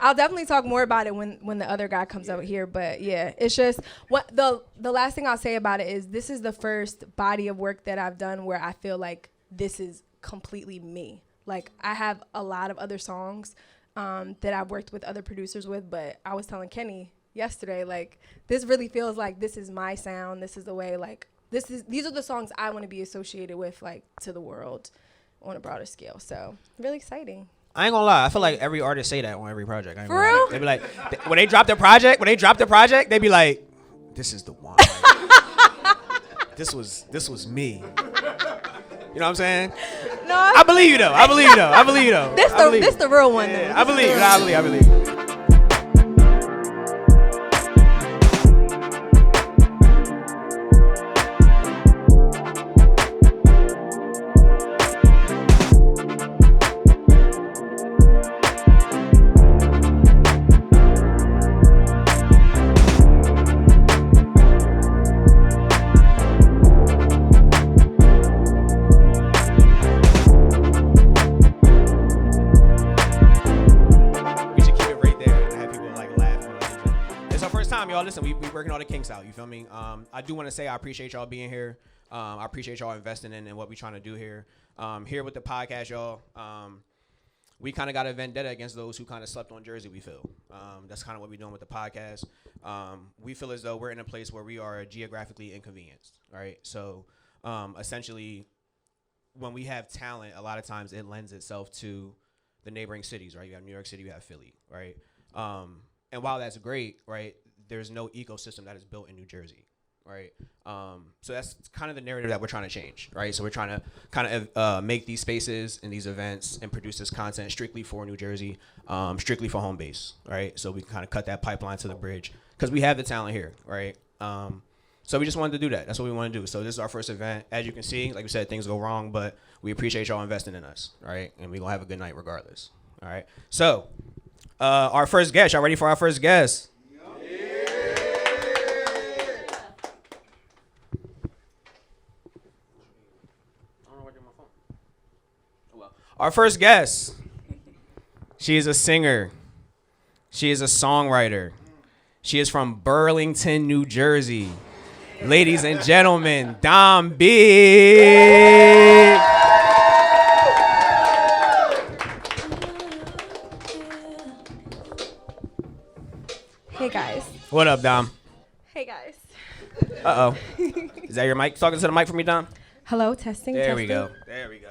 I'll definitely talk more about it when the other guy comes out here. But yeah, it's just what the last thing I'll say about it is this is the first body of work that I've done where I feel like this is completely me. Like I have a lot of other songs that I've worked with other producers with, but I was telling Kenny yesterday, like this really feels like this is my sound. This is the way like these are the songs I want to be associated with, like to the world on a broader scale. So really exciting. I ain't gonna lie. I feel like every artist say that on every project. For real? They be like, when they drop the project, they be like, "This is the one. Like, this was me." You know what I'm saying? No, I believe you though. This the real one. Yeah, though. I believe. Listen, we working all the kinks out. You feel me? I do want to say I appreciate y'all being here. I appreciate y'all investing in what we trying to do here. Here with the podcast, y'all. We kind of got a vendetta against those who kind of slept on Jersey. We feel that's kind of what we're doing with the podcast. We feel as though we're in a place where we are geographically inconvenienced. Right? So essentially, when we have talent, a lot of times it lends itself to the neighboring cities. Right? You have New York City, you have Philly. Right? And while that's great, right? There's no ecosystem that is built in New Jersey, right? So that's kind of the narrative that we're trying to change, right? So we're trying to kind of make these spaces and these events and produce this content strictly for New Jersey, strictly for home base, right? So we can kind of cut that pipeline to the bridge because we have the talent here, right? So we just wanted to do that. That's what we want to do. So this is our first event. As you can see, like we said, things go wrong, but we appreciate y'all investing in us, right? And we're going to have a good night regardless, all right? So our first guest, y'all ready for our first guest? Our first guest, she is a singer. She is a songwriter. She is from Burlington, New Jersey. Ladies and gentlemen, Dom B. Hey, guys. What up, Dom? Hey, guys. Uh-oh. Is that your mic? Talking to the mic for me, Dom? Hello, testing. There we go.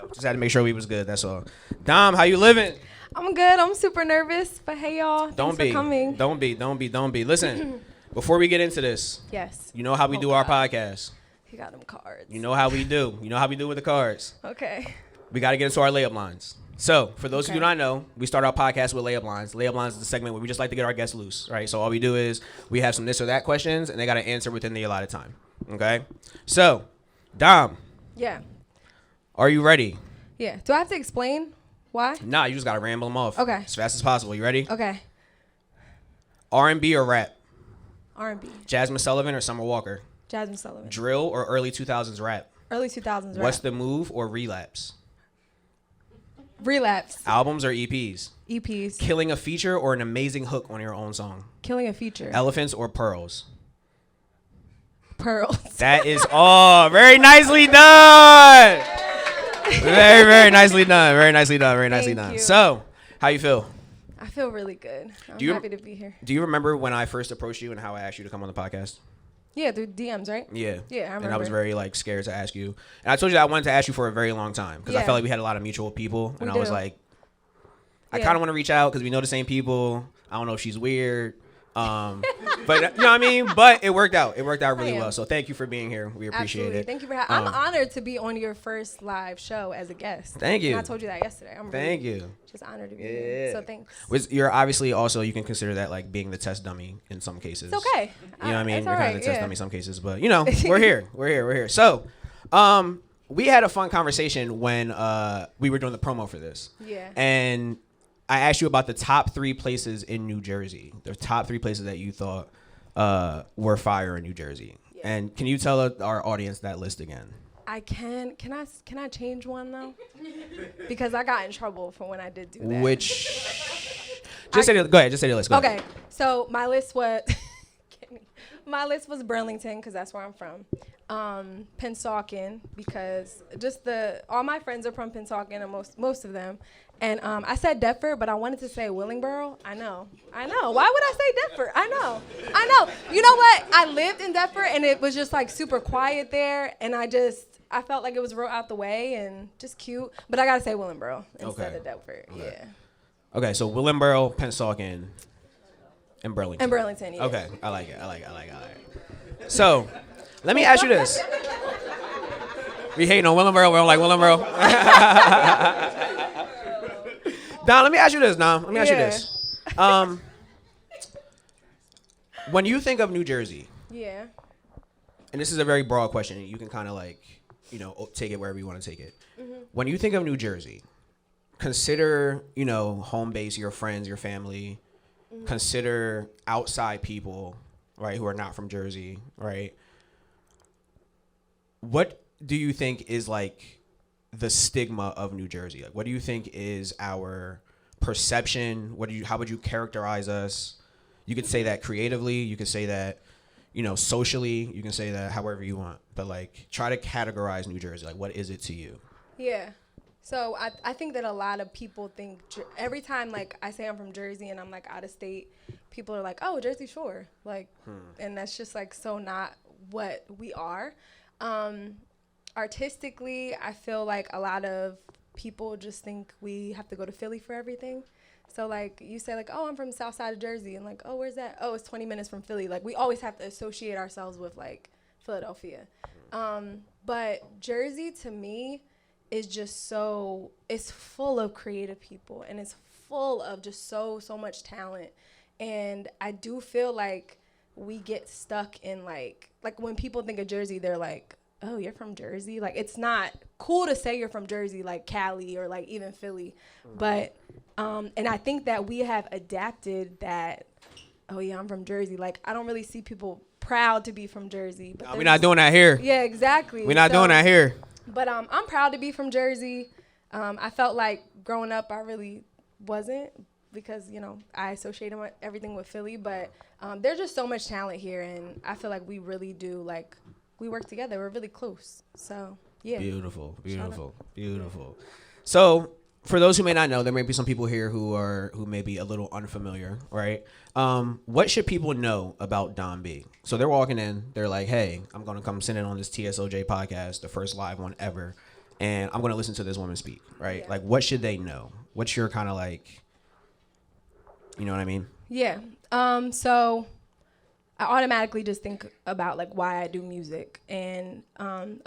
Just had to make sure we was good. That's all. Dom, how you living? I'm good. I'm super nervous, but hey, y'all. Thanks for coming. Don't be. Listen, before we get into this, yes, you know how we do our podcast. You got them cards. You know how we do. You know how we do with the cards. Okay. We got to get into our layup lines. So, for those who do not know, we start our podcast with layup lines. Layup lines is the segment where we just like to get our guests loose, right? So all we do is we have some this or that questions, and they got to answer within the allotted time. Okay? So, Dom. Yeah. Are you ready? Yeah. Do I have to explain why? Nah, you just got to ramble them off. Okay. As fast as possible. You ready? Okay. R&B or rap? R&B. Jasmine Sullivan or Summer Walker? Jasmine Sullivan. Drill or early 2000s rap? Early 2000s rap. What's the Move or Relapse? Relapse. Albums or EPs? EPs. Killing a feature or an amazing hook on your own song? Killing a feature. Elephants or pearls? Pearls. That is all. Very nicely done. Very, very nicely done. Very nicely done. Very nicely done. So, how you feel? I feel really good. I'm happy to be here. Do you remember when I first approached you and how I asked you to come on the podcast? Yeah, through DMs, right? Yeah. Yeah, I remember. And I was very scared to ask you. And I told you that I wanted to ask you for a very long time because I felt like we had a lot of mutual people. And I was like, I kind of want to reach out because we know the same people. I don't know if she's weird. But you know what I mean? But it worked out. It worked out really well. So thank you for being here. We appreciate it. Thank you for having me. I'm honored to be on your first live show as a guest. Thank you. And I told you that yesterday. I'm really just honored to be here. So thanks. You're obviously also, you can consider that like being the test dummy in some cases. It's okay. You know what I mean? You're kind of the test dummy in some cases. But, you know, we're here. We're here. So, we had a fun conversation when we were doing the promo for this. Yeah. And I asked you about the top 3 places in New Jersey. The top 3 places that you thought were fire in New Jersey. Yeah. And can you tell our audience that list again? I can. Can I change one though? Because I got in trouble for when I did do that. Which? Just say go ahead. Just say the list. Go Okay, ahead. so my list was Burlington because that's where I'm from. Pennsauken because just all my friends are from Pennsauken, and most of them. And I said Deptford, but I wanted to say Willingboro. I know. Why would I say Deptford? I know. You know what? I lived in Deptford, and it was just like super quiet there, and I felt like it was real out the way and just cute. But I gotta say Willingboro instead of Deptford. Okay. Yeah. Okay, so Willingboro, Pennsauken, and Burlington. Yeah. Okay, I like it. So, let me ask you this. We hating on Willingboro. We don't like Willingboro. Don, let me ask you this. When you think of New Jersey. Yeah. And this is a very broad question. You can kind of take it wherever you want to take it. Mm-hmm. When you think of New Jersey, consider, home base, your friends, your family. Mm-hmm. Consider outside people, right, who are not from Jersey, right? What do you think is like the stigma of New Jersey? Like, what do you think is our perception? How would you characterize us? You could say that creatively. You could say that, socially. You can say that however you want. But like, try to categorize New Jersey. Like, what is it to you? Yeah. So I think that a lot of people think every time like I say I'm from Jersey and I'm like out of state, people are like, oh, Jersey Shore, like, and that's just like so not what we are. Artistically, I feel like a lot of people just think we have to go to Philly for everything. So like you say like, oh, I'm from the south side of Jersey, and like, oh, where's that? Oh, it's 20 minutes from Philly. Like we always have to associate ourselves with like Philadelphia. But Jersey to me is just it's full of creative people, and it's full of just so much talent. And I do feel like we get stuck in like when people think of Jersey, they're like, oh, you're from Jersey? Like, it's not cool to say you're from Jersey, like Cali or like even Philly. But, and I think that we have adapted that, oh yeah, I'm from Jersey. Like, I don't really see people proud to be from Jersey. But we're not doing that here. Yeah, exactly. We're not doing that here. But I'm proud to be from Jersey. I felt like growing up I really wasn't because, I associated everything with Philly. But there's just so much talent here, and I feel like we really do, like, we work together. We're really close. So, yeah. Beautiful. So, for those who may not know, there may be some people here who may be a little unfamiliar, right? What should people know about Don B? So they're walking in, they're like, hey, I'm going to come sit in on this TSOJ podcast, the first live one ever, and I'm going to listen to this woman speak, right? Yeah. Like, what should they know? What's your kind of like, you know what I mean? Yeah. So I automatically just think about like why I do music, and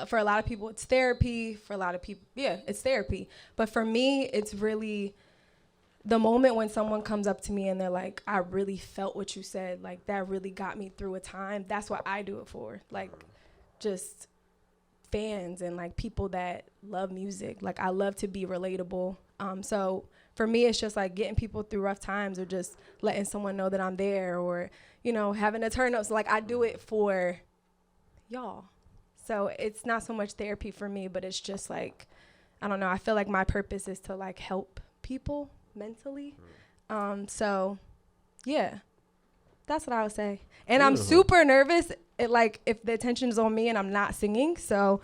for a lot of people it's therapy. For a lot of people, yeah, it's therapy. But for me, it's really the moment when someone comes up to me and they're like, I really felt what you said, like that really got me through a time. That's what I do it for, like just fans and like people that love music. Like I love to be relatable. So for me, it's just like getting people through rough times, or just letting someone know that I'm there, or having a turn up. So like I do it for y'all. So it's not so much therapy for me, but it's just like, I don't know. I feel like my purpose is to like help people mentally. So yeah, that's what I would say. And beautiful. I'm super nervous. If the attention is on me and I'm not singing. So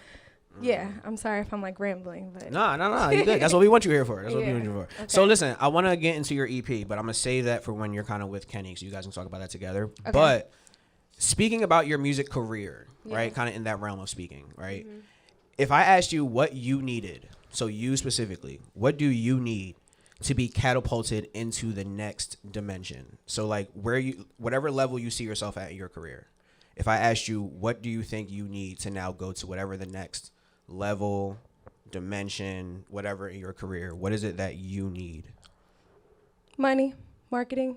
yeah, I'm sorry if I'm like rambling, but no, you're good. That's what we want you here for. That's what we want you here for. Okay. So listen, I want to get into your EP, but I'm gonna save that for when you're kind of with Kenny, so you guys can talk about that together. Okay. But speaking about your music career, right, kind of in that realm of speaking, right? Mm-hmm. If I asked you what you needed, so you specifically, what do you need to be catapulted into the next dimension? So like whatever level you see yourself at in your career. If I asked you, what do you think you need to now go to whatever the next level, dimension, whatever in your career, what is it that you need? Money, marketing.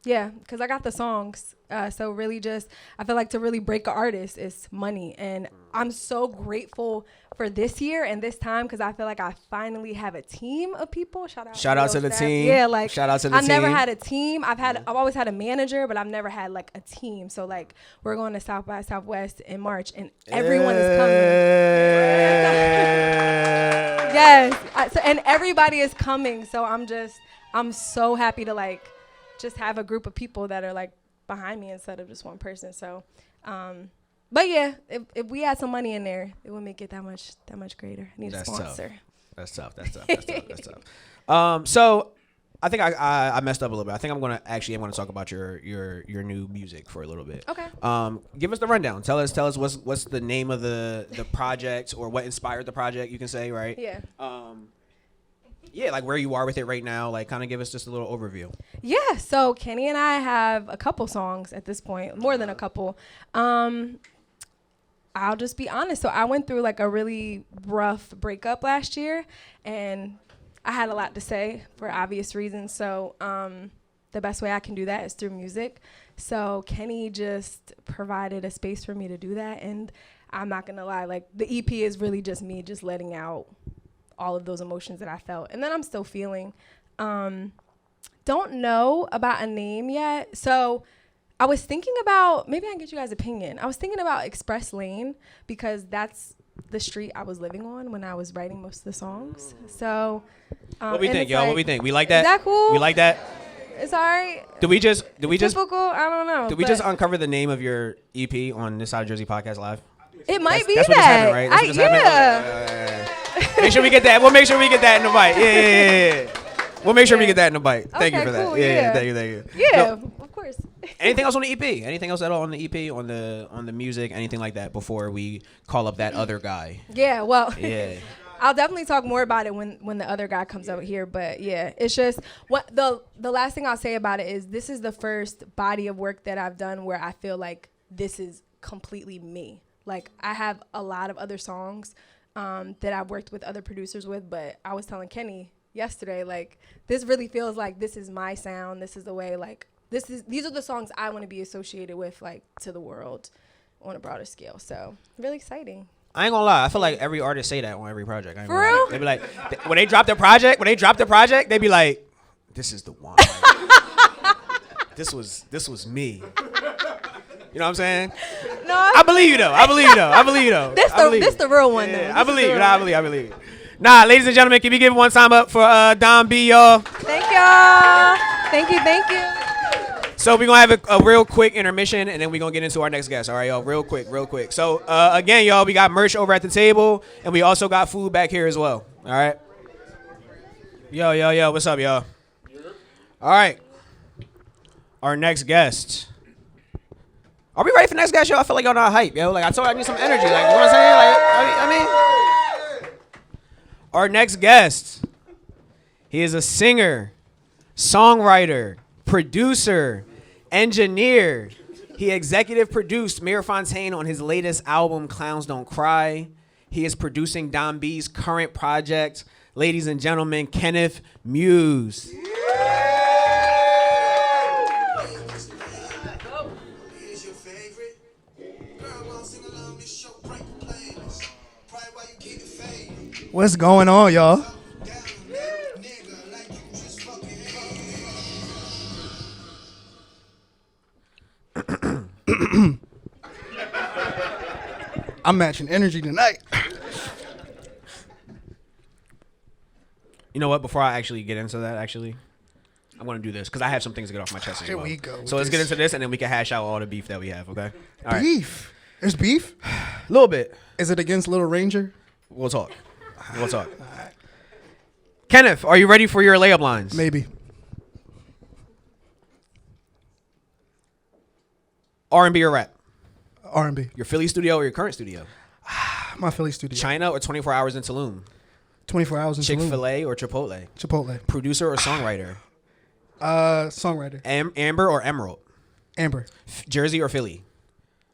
Yeah, because I got the songs. So really just, I feel like to really break an artist is money. And I'm so grateful for this year and this time, because I feel like I finally have a team of people. Shout out to the team. Yeah, like shout out to the team. I've never had a team. I've always had a manager, but I've never had like a team. So like we're going to South by Southwest in March, and everyone is coming. Yes. And everybody is coming. So I'm I'm so happy to like just have a group of people that are like behind me instead of just one person. So, but yeah, if we had some money in there, it would make it that much greater. I need a sponsor. That's tough. So I think I messed up a little bit. I think I'm gonna talk about your new music for a little bit. Okay. Give us the rundown. Tell us what's the name of the project, or what inspired the project, you can say, right? Yeah. Yeah, like where you are with it right now. Like, kind of give us just a little overview. Yeah. So Kenny and I have a couple songs at this point, more than a couple. I'll just be honest. So I went through like a really rough breakup last year, and I had a lot to say for obvious reasons. So the best way I can do that is through music. So Kenny just provided a space for me to do that. And I'm not going to lie, like the EP is really just me just letting out all of those emotions that I felt and then I'm still feeling. Don't know about a name yet. So I was thinking about, maybe I can get you guys' opinion. I was thinking about Express Lane because that's the street I was living on when I was writing most of the songs. So, what we think, y'all? Like, what we think? We like that? Is that cool? We like that? It's all right. Do we just typical? I don't know. Did we just uncover the name of your EP on This Side of Jersey Podcast Live? It might be that's that. What just happened, right? That's what just happened? Make sure we get that. We'll make sure we get that in the bite. Yeah. We'll make sure we get that in the bite. Thank you for that. Cool, yeah. Thank you. Yeah, no. Of course. Anything else on the EP? Anything else at all on the EP, on the music, anything like that before we call up that other guy? Yeah, well, yeah. I'll definitely talk more about it when the other guy comes out here. But yeah, it's just what the last thing I'll say about it is this is the first body of work that I've done where I feel like this is completely me. Like I have a lot of other songs that I've worked with other producers with, but I was telling Kenny yesterday, like this really feels like this is my sound. This is the way, like these are the songs I want to be associated with, like to the world on a broader scale. So really exciting. I ain't gonna lie. I feel like every artist say that on every project. For real? They be like, when they drop the project, they be like, "This is the one. This was me." You know what I'm saying? No, I believe you though. This the real one though. I believe you. Nah, ladies and gentlemen, can we give one time up for Don B, y'all? Thank y'all. Thank you. So we're going to have a real quick intermission, and then we're going to get into our next guest. All right, y'all, real quick. So, again, y'all, we got merch over at the table, and we also got food back here as well. All right? Yo, what's up, y'all? All right. Our next guest. Are we ready for the next guest, y'all? I feel like y'all not hype, yo. Like, I told you I need some energy. Like, you know what I'm saying? Like, I mean, our next guest, he is a singer, songwriter, producer, engineer. He executive produced Mayor Fontaine on his latest album, Clowns Don't Cry. He is producing Don B's current project. Ladies and gentlemen, Kenif Muse. What's going on, y'all? I'm matching energy tonight. You know what? Before I actually get into that, I'm going to do this because I have some things to get off my chest as well. Here we go. So let's get into this, and then we can hash out all the beef that we have, okay? All right. Beef? There's beef? A little bit. Is it against Little Ranger? We'll talk. Kenif, are you ready for your layup lines? Maybe. R&B or rap? R&B. Your Philly studio or your current studio? My Philly studio. China or 24 Hours in Tulum? 24 Hours in Tulum. Chick-fil-A or Chipotle? Chipotle. Producer or songwriter? Songwriter. Amber or Emerald? Amber. Jersey or Philly?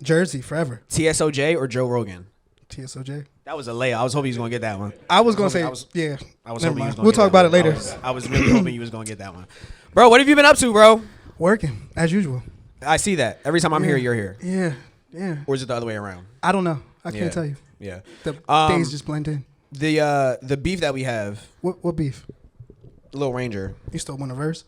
Jersey, forever. TSOJ or Joe Rogan? TSOJ. That was a layup. I was hoping you was going to get that one. I was going to say, yeah. I was Never hoping you was mind. going We'll to talk about it later. I was really hoping you was going to get that one. Bro, what have you been up to, bro? Working, as usual. I see that. Every time I'm here, you're here. Yeah. Or is it the other way around? I don't know. I can't tell you. Yeah. The days just blend in. The beef that we have. What beef? Lil Ranger. You still want a verse?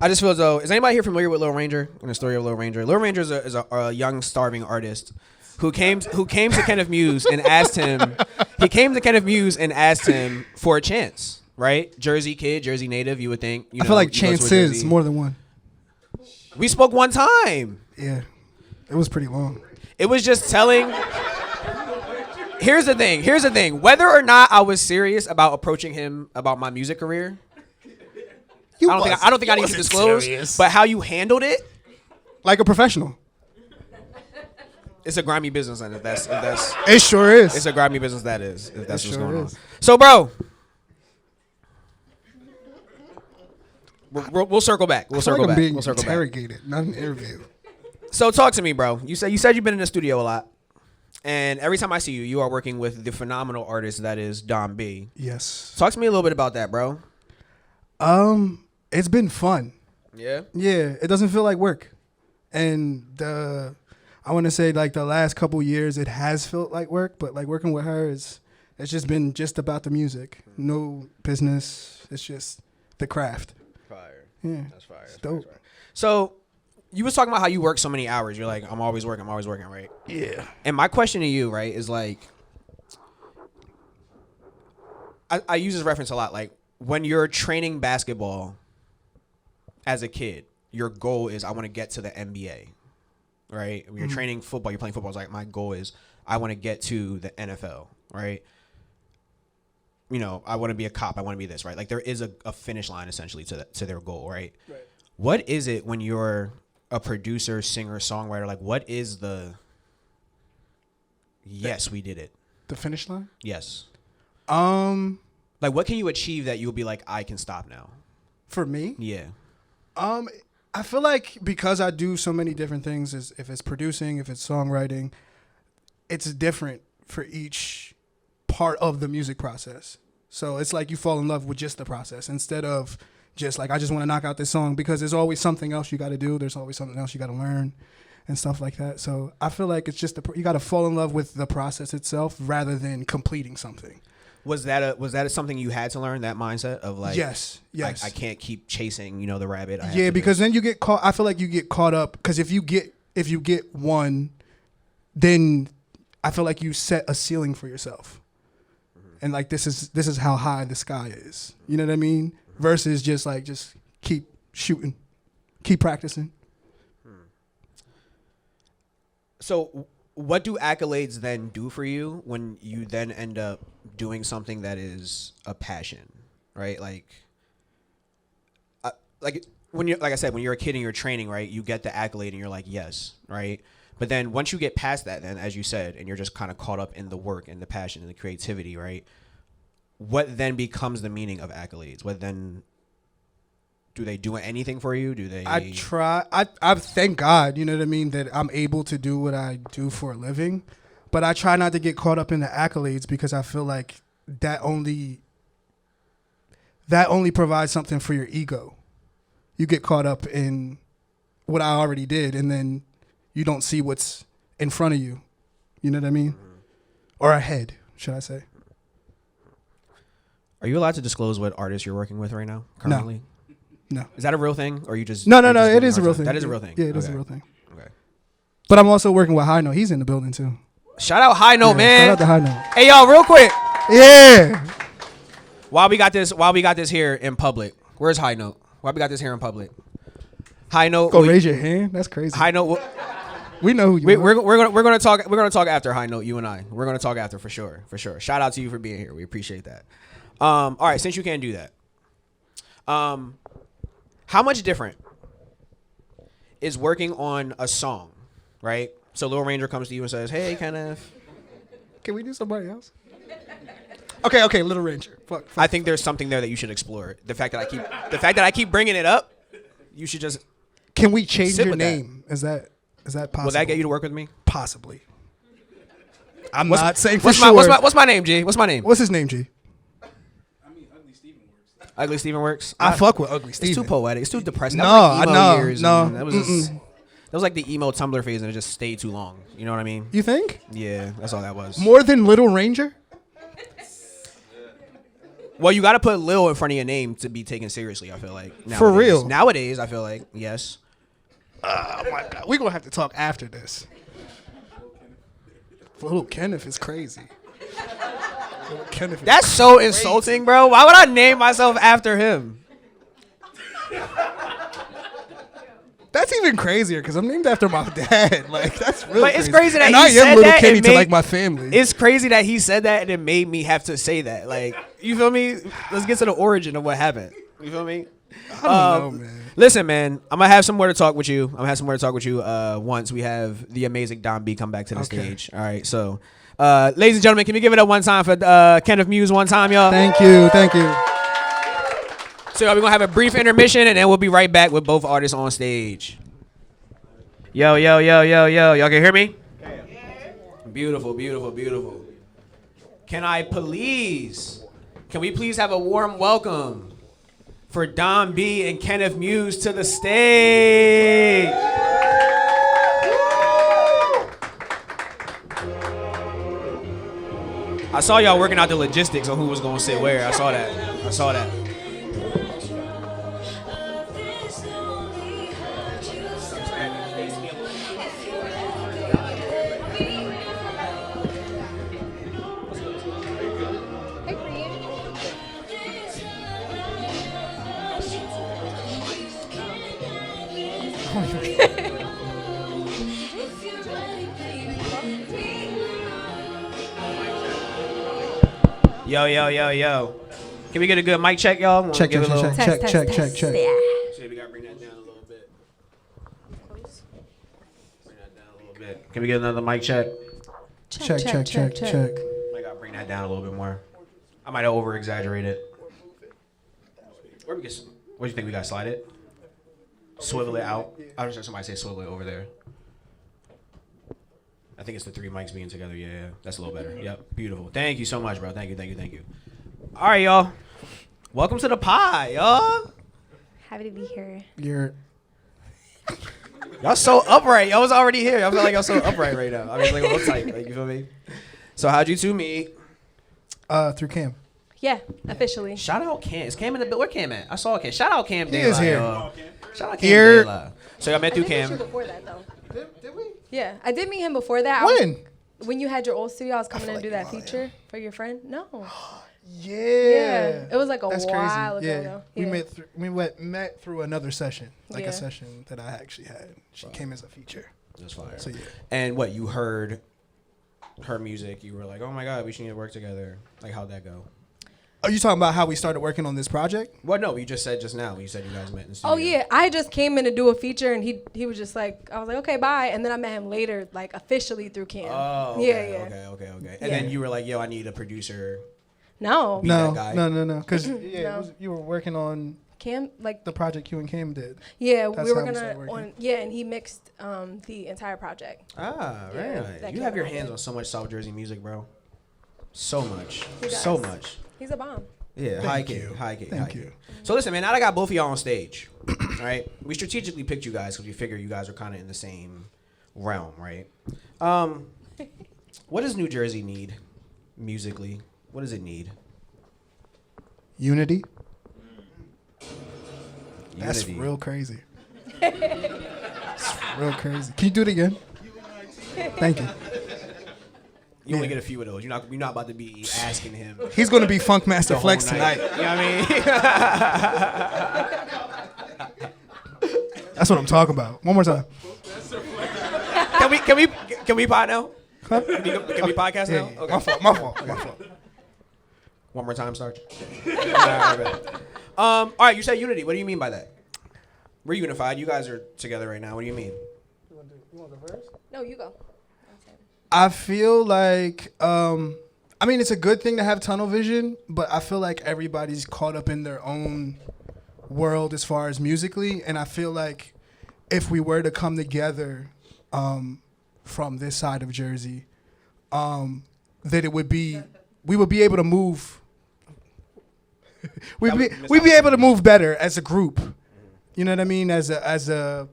I just feel as though, is anybody here familiar with Lil Ranger and the story of Lil Ranger? Lil Ranger is a young starving artist who came to Kenif Muse and asked him. He came to Kenif Muse and asked him for a chance. right? Jersey kid, Jersey native. You would think. I feel like chances more than one. We spoke one time. Yeah, it was pretty long. It was just telling. Here's the thing. Whether or not I was serious about approaching him about my music career, I don't think I need to disclose. Serious. But how you handled it, like a professional. It's a grimy business, and if that's it sure is. It's a grimy business. That is, if that's what's going on. So, bro, we'll circle back. We'll circle back. We'll circle interrogated, back. Not an interview. So, talk to me, bro. You said you've been in the studio a lot, and every time I see you, you are working with the phenomenal artist that is Don B. Yes. Talk to me a little bit about that, bro. It's been fun. Yeah. Yeah, it doesn't feel like work, and I want to say like the last couple years it has felt like work, but like working with her it's just been just about the music. No business. It's just the craft. Fire. Yeah. That's fire. That's dope. Fire. So you was talking about how you work so many hours. You're like, I'm always working, right? Yeah. And my question to you, right, is like, I use this reference a lot. Like when you're training basketball as a kid, your goal is I want to get to the NBA. Right? When you're training football, you're playing football. It's like my goal is I want to get to the NFL, right? I want to be a cop. I want to be this, right? Like there is a finish line essentially to their goal, right? Right. What is it when you're a producer, singer, songwriter? Like what is the yes, we did it. The finish line? Yes. Like what can you achieve that you'll be like, I can stop now? For me? Yeah. I feel like because I do so many different things, if it's producing, if it's songwriting, it's different for each part of the music process. So it's like you fall in love with just the process instead of just like, I just want to knock out this song, because there's always something else you got to do. There's always something else you got to learn and stuff like that. So I feel like it's just, you got to fall in love with the process itself rather than completing something. Was that something you had to learn, that mindset of like, yes, I can't keep chasing, the rabbit. Yeah, because then you get caught. I feel like you get caught up because if you get one, then I feel like you set a ceiling for yourself, and like this is how high the sky is. You know what I mean? Versus just keep shooting, keep practicing. So what do accolades then do for you when you then end up doing something that is a passion, right? Like when you, like I said, when you're a kid and you're training, right, you get the accolade and you're like, yes, right? But then once you get past that, then as you said, and you're just kind of caught up in the work and the passion and the creativity, right? What then becomes the meaning of accolades? What then? Do they do anything for you? Do they? I try. I thank God, you know what I mean, that I'm able to do what I do for a living. But I try not to get caught up in the accolades because I feel like that only provides something for your ego. You get caught up in what I already did, and then you don't see what's in front of you. You know what I mean? Mm-hmm. Or ahead, should I say. Are you allowed to disclose what artist you're working with right now, currently? No. Is that a real thing, or you just? No. It is a real thing. That is a real thing. Yeah, it is a real thing. Okay. But I'm also working with High Note. He's in the building too. Shout out High Note, man. Shout out to High Note. Hey, y'all, real quick. Yeah. While we got this here in public, where's High Note? Why we got this here in public? High Note. Go raise your hand. That's crazy. High Note. We know who you are. We're gonna talk after High Note. You and I. We're gonna talk after for sure. Shout out to you for being here. We appreciate that. All right, since you can't do that, how much different is working on a song, right? So Lil Ranger comes to you and says, "Hey, Kenif, can we do somebody else?" Okay, Little Ranger. Fuck. I think there's something there that you should explore. The fact that I keep bringing it up, you should just. Can we change your name? Is that possible? Will that get you to work with me? Possibly. I'm not saying for sure. What's my name, G? What's his name, G? Ugly Steven works. I fuck with Ugly Steven. It's too poetic. It's too depressing. No. That was like the emo Tumblr phase, and it just stayed too long. You know what I mean? You think? Yeah, that's all that was. More than Little Ranger? Well, you got to put Lil in front of your name to be taken seriously, I feel like. Nowadays. For real? Nowadays, I feel like, yes. Oh, my God. We're going to have to talk after this. Little Kenif is crazy. Kenif. That's so insulting, bro. Why would I name myself after him? That's even crazier because I'm named after my dad. Like that's really. But it's crazy that and he I said am little that Kenny and to made- like my family. It's crazy that he said that and it made me have to say that. Like, you feel me? Let's get to the origin of what happened. You feel me? I don't know, man. Listen, man, I'm gonna have some more to talk with you. Once we have the amazing Don B come back to the stage. All right, so, ladies and gentlemen, can we give it up one time for Kenif Muse one time, y'all? Thank you. So we're gonna have a brief intermission and then we'll be right back with both artists on stage. Yo, y'all can hear me? Beautiful. Can we please have a warm welcome for Don B and Kenif Muse to the stage? I saw y'all working out the logistics on who was gonna sit where. I saw that. Yo. Can we get a good mic check, y'all? Check. Test. So we gotta bring that down a little bit. Can we get another mic check? Check. I gotta bring that down a little bit more. I might have over exaggerated. What do you think? We gotta slide it? Swivel it out? I was just somebody say swivel it over there. I think it's the three mics being together. Yeah, that's a little better. Yep, beautiful. Thank you so much, bro. Thank you. All right, y'all. Welcome to the pod, y'all. Happy to be here. Y'all so upright. Y'all was already here. I feel like y'all so upright right now. I mean, like, hold tight. Like, you feel me? So, how'd you two meet? Through Cam. Yeah, officially. Shout out Cam. Is Cam in the building? Where Cam at? I saw Cam. Shout out Cam. He is here. Shout out Cam. Here. So y'all met through Cam. Before that, though. Did we? Yeah, I did meet him before that. When? When you had your old studio, I was coming in to do that feature for your friend. No. Yeah. It was like a That's while crazy. ago, though. We Yeah. met through another session, like Yeah. a session that I actually had. She came as a feature. That's fire. So yeah. And what, you heard her music, you were like, oh my God, we should need to work together. Like, how'd that go? Are you talking about how we started working on this project? Well, no, you just said just now. You said you guys met in the studio. Oh yeah, I just came in to do a feature, and he was just like, I was like, okay, bye, and then I met him later, like officially through Cam. Oh, yeah. Okay. And then you were like, yo, I need a producer. No. No. Because No. you were working on Cam, like the project you and Cam did. yeah, That's we were how we gonna started working. and he mixed the entire project. Ah, Yeah, right. that You came have your out. hands on so much South Jersey music, bro. So much. He does. So much. He's a bomb. Yeah, Thank high you. kick. Thank you. So listen, man, now that I got both of y'all on stage, all right? We strategically picked you guys because we figure you guys are kind of in the same realm, right? What does New Jersey need musically? What does it need? Unity. That's Unity. real crazy. It's real crazy. Can you do it again? Thank you. You only get a few of those. You're not about to be asking him. He's going to be Funk Master the whole Flex night. tonight. You know what I mean? That's what I'm talking about. One more time. Can we pod now? Huh? Can we podcast now? Yeah. Okay. My fault. One more time, Sarge. All right, you said unity. What do you mean by that? We're unified. You guys are together right now. What do you mean? You want the verse? No, you go. I feel like, it's a good thing to have tunnel vision, but I feel like everybody's caught up in their own world as far as musically. And I feel like if we were to come together from this side of Jersey, that we would be able to move. we'd be able to move better as a group. You know what I mean? As an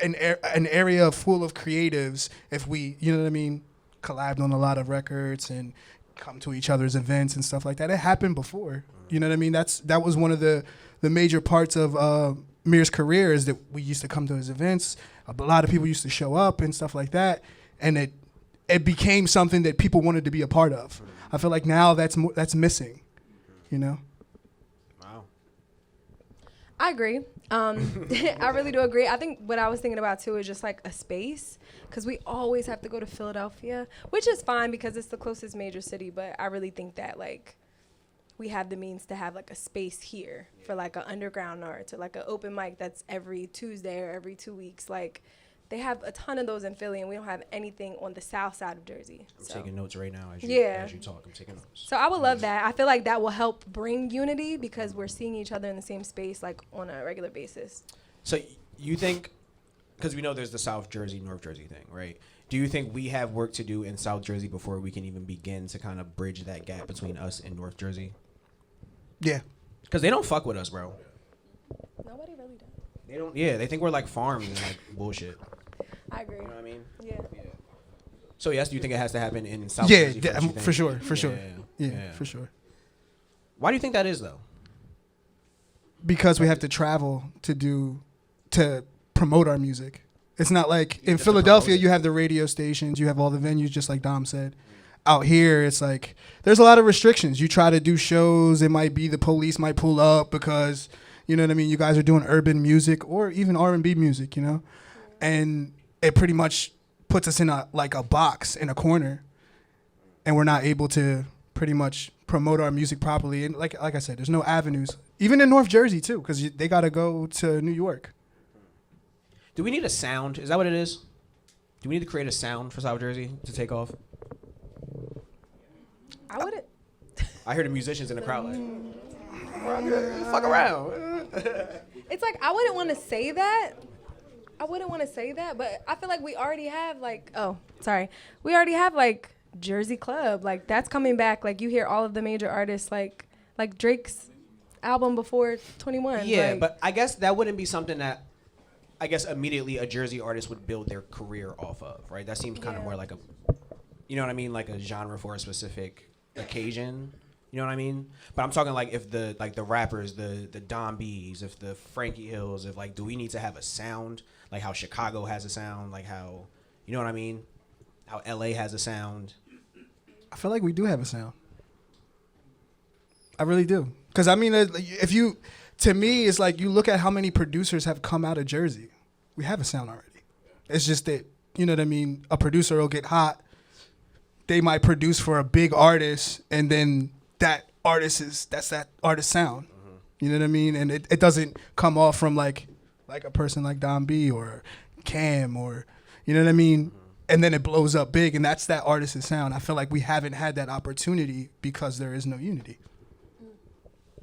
area full of creatives, if we, you know what I mean, collabed on a lot of records and come to each other's events and stuff like that. It happened before. You know what I mean? That was one of the major parts of Mir's career, is that we used to come to his events. A lot of people used to show up and stuff like that, and it became something that people wanted to be a part of. I feel like now that's missing, you know? Wow. I agree. I really do agree. I think what I was thinking about too is just like a space, because we always have to go to Philadelphia, which is fine because it's the closest major city. But I really think that like we have the means to have like a space here for like an underground arts or like an open mic that's every Tuesday or every 2 weeks. Like they have a ton of those in Philly, and we don't have anything on the south side of Jersey. I'm taking notes right now as you talk. I'm taking notes. So I would love that. I feel like that will help bring unity because we're seeing each other in the same space like on a regular basis. So you think, because we know there's the South Jersey, North Jersey thing, right? Do you think we have work to do in South Jersey before we can even begin to kind of bridge that gap between us and North Jersey? Yeah. Because they don't fuck with us, bro. Nobody really does. They don't. Yeah, they think we're like farms and like bullshit. I agree. You know what I mean? Yeah. So yes, do you think it has to happen in South Jersey? Yeah, for sure, for sure. Yeah, Yeah. for sure. Why do you think that is though? Because we have to travel to promote our music. It's not like in Philadelphia you have the radio stations, you have all the venues, just like Dom said. Out here, it's like there's a lot of restrictions. You try to do shows, it might be the police might pull up because, you know what I mean, you guys are doing urban music or even R&B music, you know, and it pretty much puts us in a box in a corner, and we're not able to pretty much promote our music properly. And like I said, there's no avenues, even in North Jersey too, because they got to go to New York. Do we need a sound? Is that what it is? Do we need to create a sound for South Jersey to take off? I wouldn't. I hear the musicians in the crowd like, fuck around. It's like I wouldn't want to say that. But I feel like we already have we already have like Jersey Club. Like that's coming back. Like you hear all of the major artists like Drake's album before 21. Yeah, like, but I guess that wouldn't be something that I guess immediately a Jersey artist would build their career off of, right? That seems kind of more like a, you know what I mean, like a genre for a specific occasion. You know what I mean? But I'm talking like if the rappers, the Don B's, if the Frankie Hills, if like, do we need to have a sound like how Chicago has a sound, like how, you know what I mean, how LA has a sound? I feel like we do have a sound. I really do. Because, I mean, to me, it's like you look at how many producers have come out of Jersey. We have a sound already. It's just that, you know what I mean, a producer will get hot. They might produce for a big artist, and then that's that artist's sound. Mm-hmm. You know what I mean? And it doesn't come off from like a person like Don B or Cam or, you know what I mean? Mm-hmm. And then it blows up big, and that's that artist's sound. I feel like we haven't had that opportunity because there is no unity.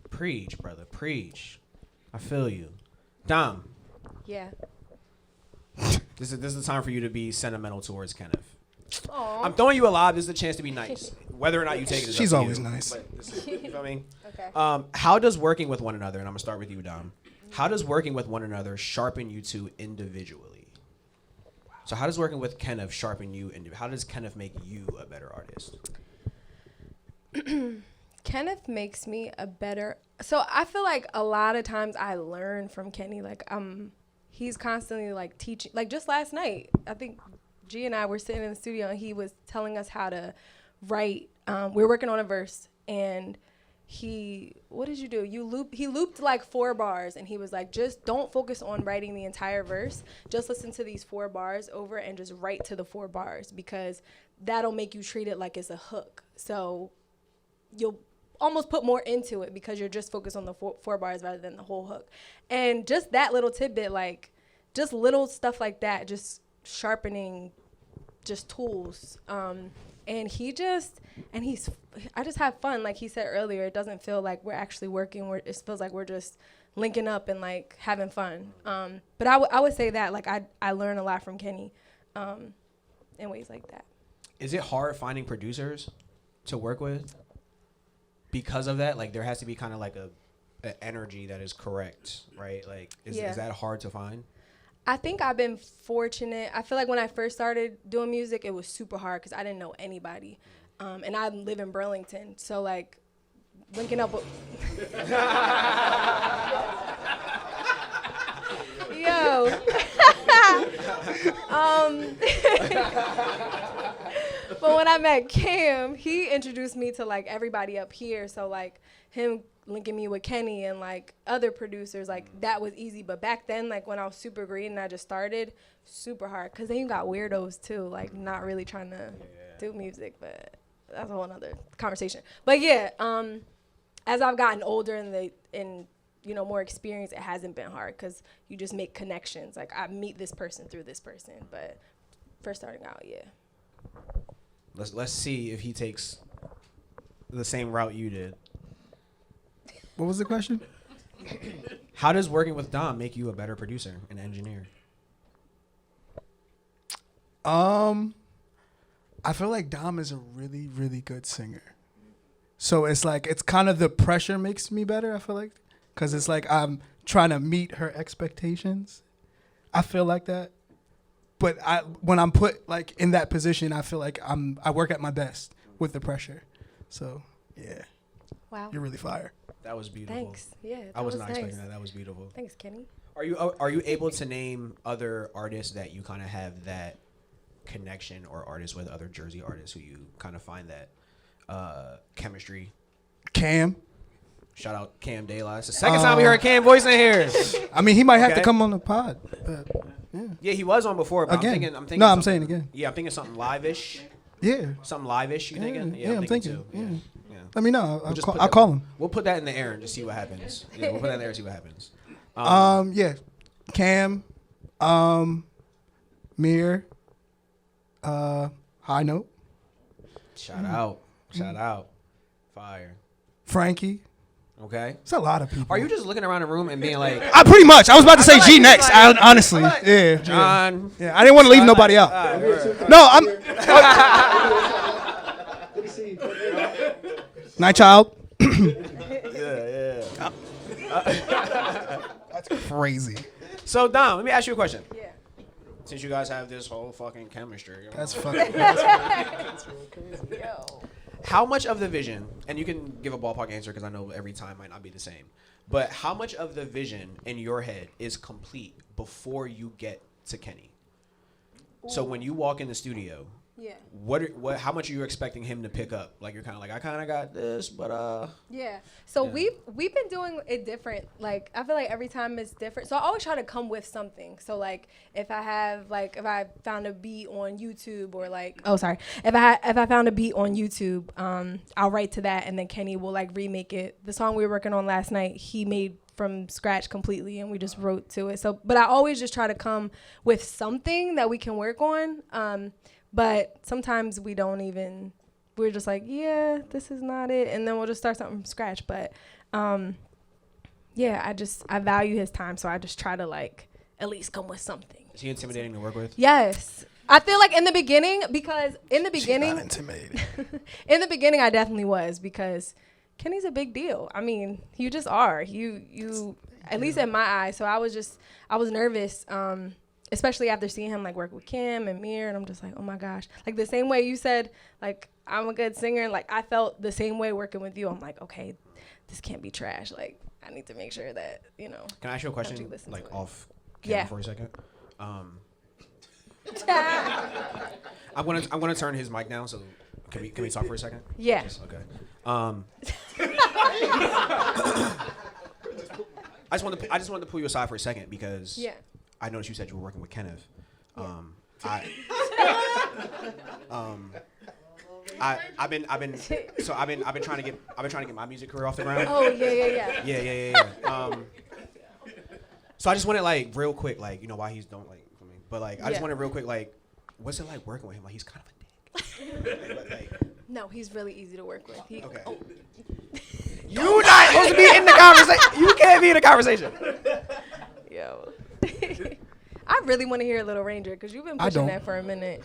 Preach, brother, preach. I feel you. Dom. Yeah. This is the time for you to be sentimental towards Kenif. Aww. I'm throwing you a lob. This is a chance to be nice. Whether or not you take it is She's up to always you. nice. But this is, you know what I mean? Okay. How does working with one another, and I'm going to start with you, Dom. How does working with one another sharpen you two individually? So how does working with Kenif sharpen you? How does Kenif make you a better artist? Kenneth makes me a better. So I feel like a lot of times I learn from Kenny. Like he's constantly like teaching. Like just last night, I think G and I were sitting in the studio and he was telling us how to write. We were working on a verse and what did you do? He looped like 4 bars and he was like, just don't focus on writing the entire verse. Just listen to these 4 bars over and just write to the 4 bars because that'll make you treat it like it's a hook. So you'll almost put more into it because you're just focused on the 4 bars rather than the whole hook. And just that little tidbit, like just little stuff like that, just sharpening just tools. And I just have fun. Like he said earlier, it doesn't feel like we're actually working. It feels like we're just linking up and like having fun. But I would say that like I learn a lot from Kenny in ways like that. Is it hard finding producers to work with? Because of that, like there has to be kind of like a energy that is correct, right? Like is that hard to find? I think I've been fortunate. I feel like when I first started doing music, it was super hard because I didn't know anybody. And I live in Burlington. So, like, linking up with... Yo. But when I met Cam, he introduced me to like everybody up here. So like him linking me with Kenny and like other producers, like that was easy. But back then, like when I was super green and I just started, super hard. Cause then you got weirdos too, like not really trying to do music, but that's a whole nother conversation. But yeah, as I've gotten older and you know more experience, it hasn't been hard because you just make connections. Like I meet this person through this person, but first starting out, yeah. Let's see if he takes the same route you did. What was the question? How does working with Dom make you a better producer and engineer? I feel like Dom is a really, really good singer. So it's like, it's kind of the pressure makes me better, I feel like. Because it's like I'm trying to meet her expectations. I feel like that. But when I'm put like in that position, I feel like I work at my best with the pressure. So, yeah. Wow. You're really fire. That was beautiful. Thanks. Yeah. I was not expecting that. That was beautiful. Thanks, Kenny. Are you able to name other artists that you kind of have that connection or artists with, other Jersey artists who you kind of find that chemistry? Cam. Shout out Cam De La. It's the second time we heard Cam voice in here. I mean, he might have to come on the pod. But, yeah. Yeah, he was on before. But Again. I'm thinking. No, I'm saying again. Yeah, I'm thinking something live-ish. Yeah. Something live-ish. You thinking? Yeah, I'm thinking. too. Yeah. Yeah. Let me know. We'll I'll call him. We'll put that in the air and just see what happens. Yeah, we'll put that in the air and see what happens. Yeah. Cam, Mir, High Note. Shout out. Fire. Frankie. Okay. It's a lot of people. Are you just looking around the room and being like, Pretty much. I was about to say like G he's next. like- Honestly. like, Yeah. John? Yeah. I didn't want to leave nobody out. No, I'm. Night Child. Yeah. That's crazy. So, Dom, let me ask you a question. Yeah. Since you guys have this whole fucking chemistry. That's fucking. Yo. How much of the vision, and you can give a ballpark answer because I know every time might not be the same, but how much of the vision in your head is complete before you get to Kenny? So when you walk in the studio, Yeah. how much are you expecting him to pick up? Like you're kind of like, I kind of got this, but Yeah. So Yeah. we've been doing it different. Like I feel like every time it's different. So I always try to come with something. So like if I found a beat on YouTube or like if I found a beat on YouTube, I'll write to that and then Kenny will like remake it. The song we were working on last night, he made from scratch completely and we just wrote to it. So but I always just try to come with something that we can work on. But sometimes we're just like, yeah, this is not it. And then we'll just start something from scratch. But yeah, I value his time. So I just try to like at least come with something. is he intimidating to work with? Yes. I feel like in the beginning, She's not intimidated. in the beginning, I definitely was because Kenny's a big deal. I mean, you just are. You at least in my eyes. So I was nervous. Especially after seeing him like work with Kim and Mir, and I'm just like, oh my gosh, like the same way you said, like I'm a good singer, and like I felt the same way working with you. I'm like, okay, this can't be trash. Like I need to make sure that Can I ask you a question, like off camera for a second? I'm gonna turn his mic down. So can we talk for a second? Yeah. Okay. I just wanted to pull you aside for a second because Yeah. I noticed you said you were working with Kenif. I've been trying to get my music career off the ground. Oh yeah. Yeah. So I just wanted like real quick, like why he's don't like for me, but like I just wanted real quick, like what's it like working with him? Like he's kind of a dick. No, he's really easy to work with. Okay. Oh. You're not supposed to be in the conversation. You can't be in the conversation. Yo. I really want to hear Little Ranger because you've been pushing that for a minute.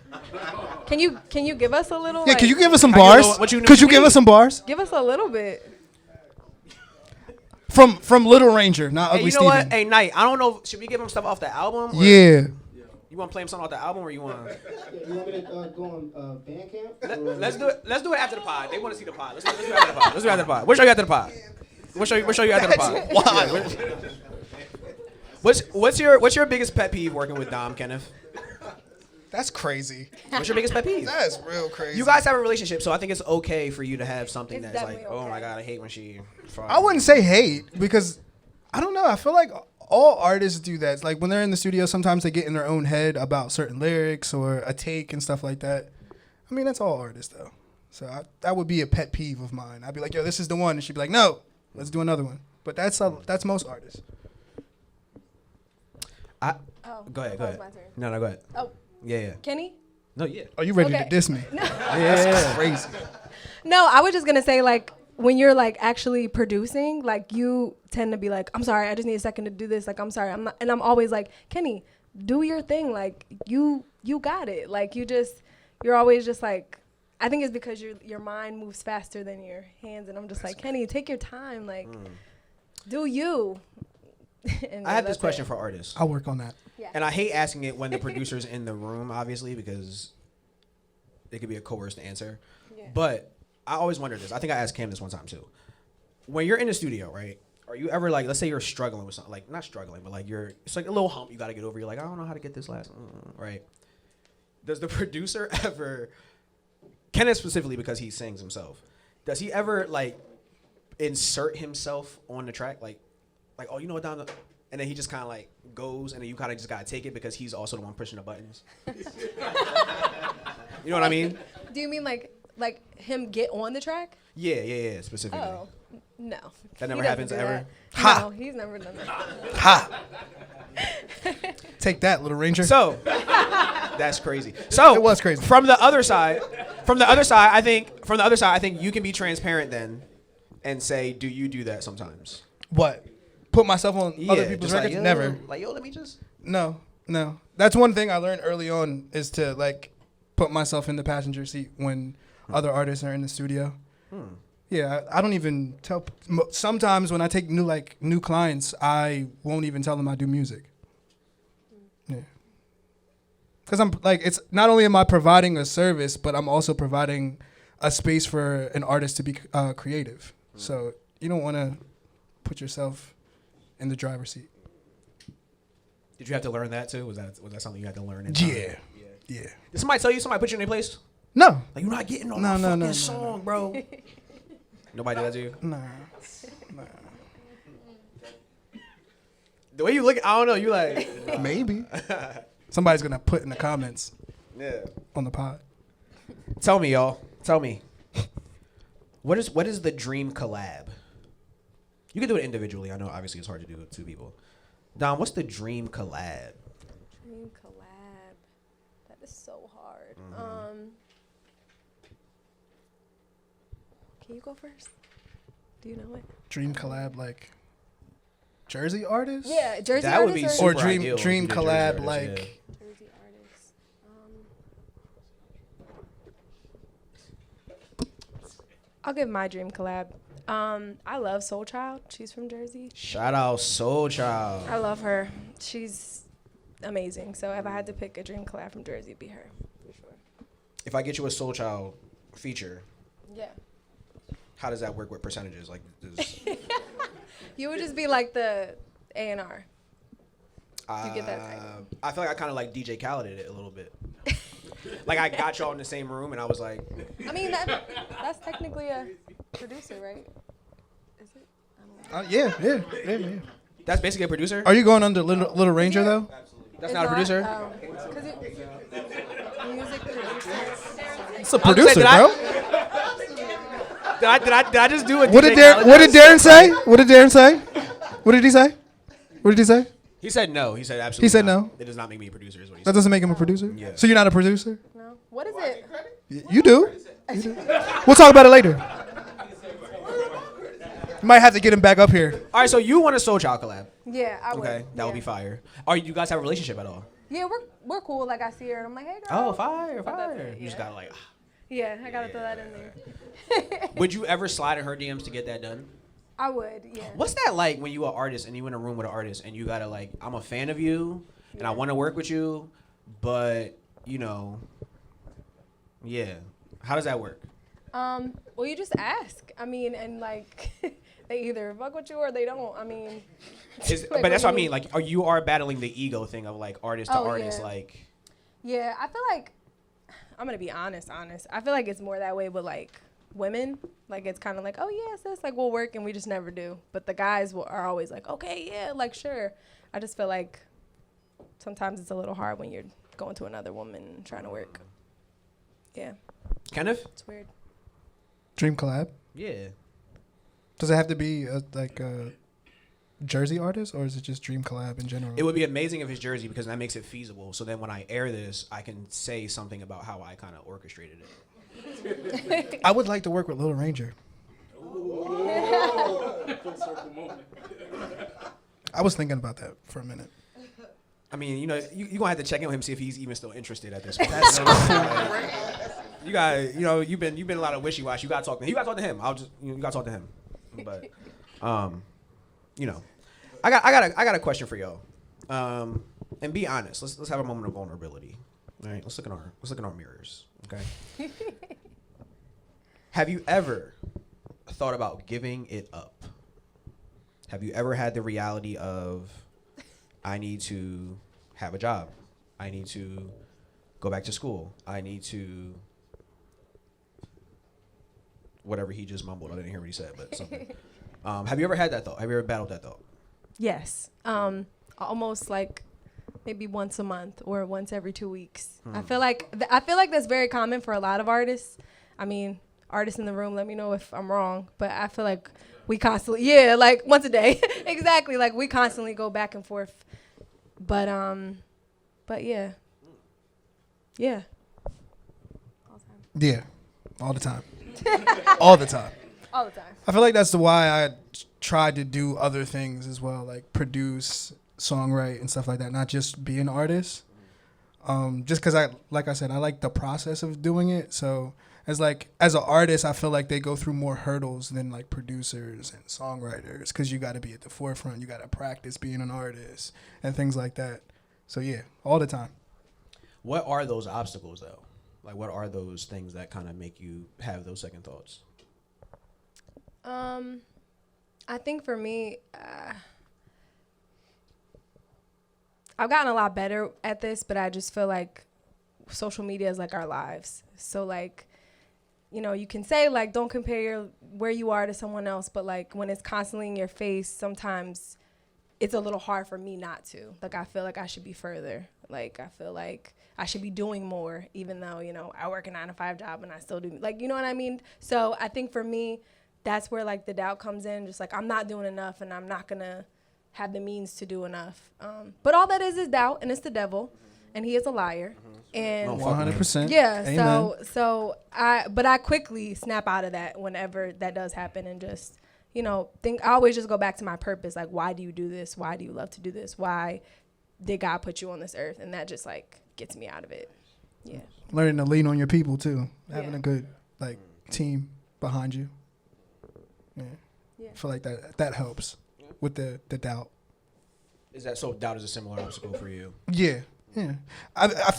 Can you give us a little? Yeah, like, can you give us some bars? Could you give us some bars? Give us a little bit. From Little Ranger, not Ugly You know Steven. what? Hey, Knight, I don't know. Should we give him stuff off the album? Or Yeah. You want to play him something off the album, or you want? You want me to go on Bandcamp? Let's do it. Let's do it after the pod. They want to see the pod. Let's do it after the pod. Let's do it after the pod. We'll show you after the pod. We'll show you after the pod. Why? What's your biggest pet peeve working with Dom, Kenif? That's crazy. What's your biggest pet peeve? That's real crazy. You guys have a relationship, so I think it's okay for you to have something It's that's like, definitely oh my okay. god, I hate when she. I wouldn't say hate because I don't know. I feel like all artists do that. It's like when they're in the studio, sometimes they get in their own head about certain lyrics or a take and stuff like that. I mean, that's all artists though. So that would be a pet peeve of mine. I'd be like, yo, this is the one. And she'd be like, no, let's do another one. But that's most artists. Oh, Go ahead. that was my turn. No, go ahead. Oh, Yeah. Kenny? No, yeah. Are you ready Okay. to diss me? Yeah. Crazy. No, I was just gonna say like when you're like actually producing, like you tend to be like, I'm sorry, I just need a second to do this. Like I'm sorry, I'm not, and I'm always like, Kenny, do your thing. Like you got it. Like you're always just like, I think it's because your mind moves faster than your hands, and I'm just like, Kenny, take your time. Like do you. And I have this that's question it. for artists, I'll work on that. Yeah. and I hate asking it when the producer's in the room, obviously, because it could be a coerced answer. Yeah. But I always wonder this. I think I asked Cam this one time too. When you're in the studio, right? Are you ever like, let's say you're struggling with something, like not struggling, but like it's like a little hump you got to get over. You're like, I don't know how to get this last, right? Does the producer ever, Kenneth specifically because he sings himself, does he ever like insert himself on the track, like, oh, you know what, down the, and then he just kind of like goes, and then you kind of just gotta take it because he's also the one pushing the buttons. You know what I mean? Do you mean like him get on the track? Yeah, specifically. Oh, no. That never He doesn't happens do ever? that. Ha! No, he's never done that. Ha! Take that, Little Ranger. So that's crazy. So It was crazy. From the other side, I think you can be transparent then, and say, do you do that sometimes? What? Put myself on other people's just records? like, Never. Like, yo, let me just. No. That's one thing I learned early on is to like put myself in the passenger seat when other artists are in the studio. Yeah, I don't even tell. Sometimes when I take new clients, I won't even tell them I do music. Yeah, because I'm like, it's not only am I providing a service, but I'm also providing a space for an artist to be creative. So you don't want to put yourself in the driver's seat. Did you have to learn that too? Was that something you had to learn? In Yeah. Did somebody tell you? Somebody put you in their place? No. Like, you're not getting on No, my no, fucking no, song, bro. Nobody did that to you? Nah. The way you look, I don't know. You like Maybe. Somebody's gonna put in the comments yeah. on the pod. Tell me, y'all. Tell me. What is the dream collab? You can do it individually. I know obviously it's hard to do with two people. Dom, what's the dream collab? Dream collab. That is so hard. Can you go first? Do you know it? Dream collab like Jersey artists? Yeah, Jersey That would artists be Or super dream ideal if dream you did Jersey collab artists, like Jersey artists. I'll give my dream collab. I love Soul Child. She's from Jersey. Shout out Soul Child. I love her. She's amazing. So if I had to pick a dream collab from Jersey, it'd be her for sure. If I get you a Soul Child feature, Yeah. how does that work with percentages? Like, does, You would just be like the A&R. You get that title. I feel like I kind of like DJ Khaled it a little bit. Like I got y'all in the same room and I was like, I mean, that's technically a producer, right? Is it? I don't know. yeah. that's basically a producer. Are you going under Little Ranger though? That's not a producer. 'Cause music producer. It's a producer, did bro. Did I just do a What DJ did Khaled? What did Darren say? What did Darren say? What did he say? What did he say? He said no. He said absolutely. He said not. no. It does not make me a producer. Is what he That said. doesn't make him a producer. Yeah. So you're not a producer? No. What is it? You do. You do. We'll talk about it later. You might have to get him back up here. All right, so you want a Soul Child collab? Yeah, I would. Okay, that would be Yeah. fire. Are you guys have a relationship at all? Yeah, we're cool. Like I see her and I'm like, hey girl. Oh, fire, But that's fire! it, You just yeah. gotta like. Yeah, I gotta throw that in there. Would you ever slide in her DMs to get that done? I would, yeah. What's that like when you an artist and you in a room with an artist and you gotta like, I'm a fan of you and I want to work with you, but you know, yeah. How does that work? Well, you just ask. I mean, and like, they either fuck with you or they don't. I mean, But that's what what I do mean. you Like, you are battling the ego thing of like artist to Oh, artist. yeah. Like, Yeah, I feel like I'm gonna be honest. I feel like it's more that way with like women. Like it's kind of like, oh yeah, sis, like we'll work, and we just never do. But the guys are always like, okay, yeah, like sure. I just feel like sometimes it's a little hard when you're going to another woman and trying to work. Yeah, Kenneth? it's weird. Dream collab. Yeah. Does it have to be like a Jersey artist, or is it just dream collab in general? It would be amazing if it's Jersey because that makes it feasible. So then when I air this, I can say something about how I kind of orchestrated it. I would like to work with Little Ranger. I was thinking about that for a minute. I mean, you know, you're gonna have to check in with him, see if he's even still interested at this point. That's like, you got, you know, you've been a lot of wishy washy. You gotta talk to him. You gotta talk to him. You gotta talk to him. But, you know, I got a question for y'all. And be honest. Let's have a moment of vulnerability. All right, let's look in our mirrors. Okay. Have you ever thought about giving it up? Have you ever had the reality of, I need to have a job. I need to go back to school. I need to, whatever he just mumbled. I didn't hear what he said, but something. Have you ever had that thought? Have you ever battled that thought? Yes. Almost like maybe once a month or once every 2 weeks. I feel like that's very common for a lot of artists. I mean, artists in the room, let me know if I'm wrong, but I feel like we constantly, like once a day. Exactly. Like we constantly go back and forth. But yeah. Yeah. Yeah, all the time. All the time. All the time. I feel like that's why I tried to do other things as well, like produce, songwrite, and stuff like that, not just be an artist. Just because like I said, I like the process of doing it. So as an artist, I feel like they go through more hurdles than like producers and songwriters, because you got to be at the forefront. You got to practice being an artist and things like that. So yeah, all the time. What are those obstacles though? Like, what are those things that kind of make you have those second thoughts? I think for me, I've gotten a lot better at this, but I just feel like social media is like our lives. So like, you know, you can say like, don't compare where you are to someone else, but like when it's constantly in your face, sometimes it's a little hard for me not to. Like, I feel like I should be further. Like, I feel like I should be doing more, even though, you know, I work a 9-to-5 job and I still do, like, you know what I mean? So I think for me, that's where like the doubt comes in. Just like, I'm not doing enough and I'm not gonna have the means to do enough. But all that is doubt, and it's the devil, and he is a liar. And 100%. yeah, Amen. so I quickly snap out of that whenever that does happen, and just, you know, I always just go back to my purpose. Like, why do you do this? Why do you love to do this? Why did God put you on this earth? And that just like gets me out of it. Yeah. Learning to lean on your people too. Having Yeah. a good like team behind you. Yeah. Yeah. I feel like that helps with the doubt. Is that so? Doubt is a similar obstacle for you. Yeah. Yeah.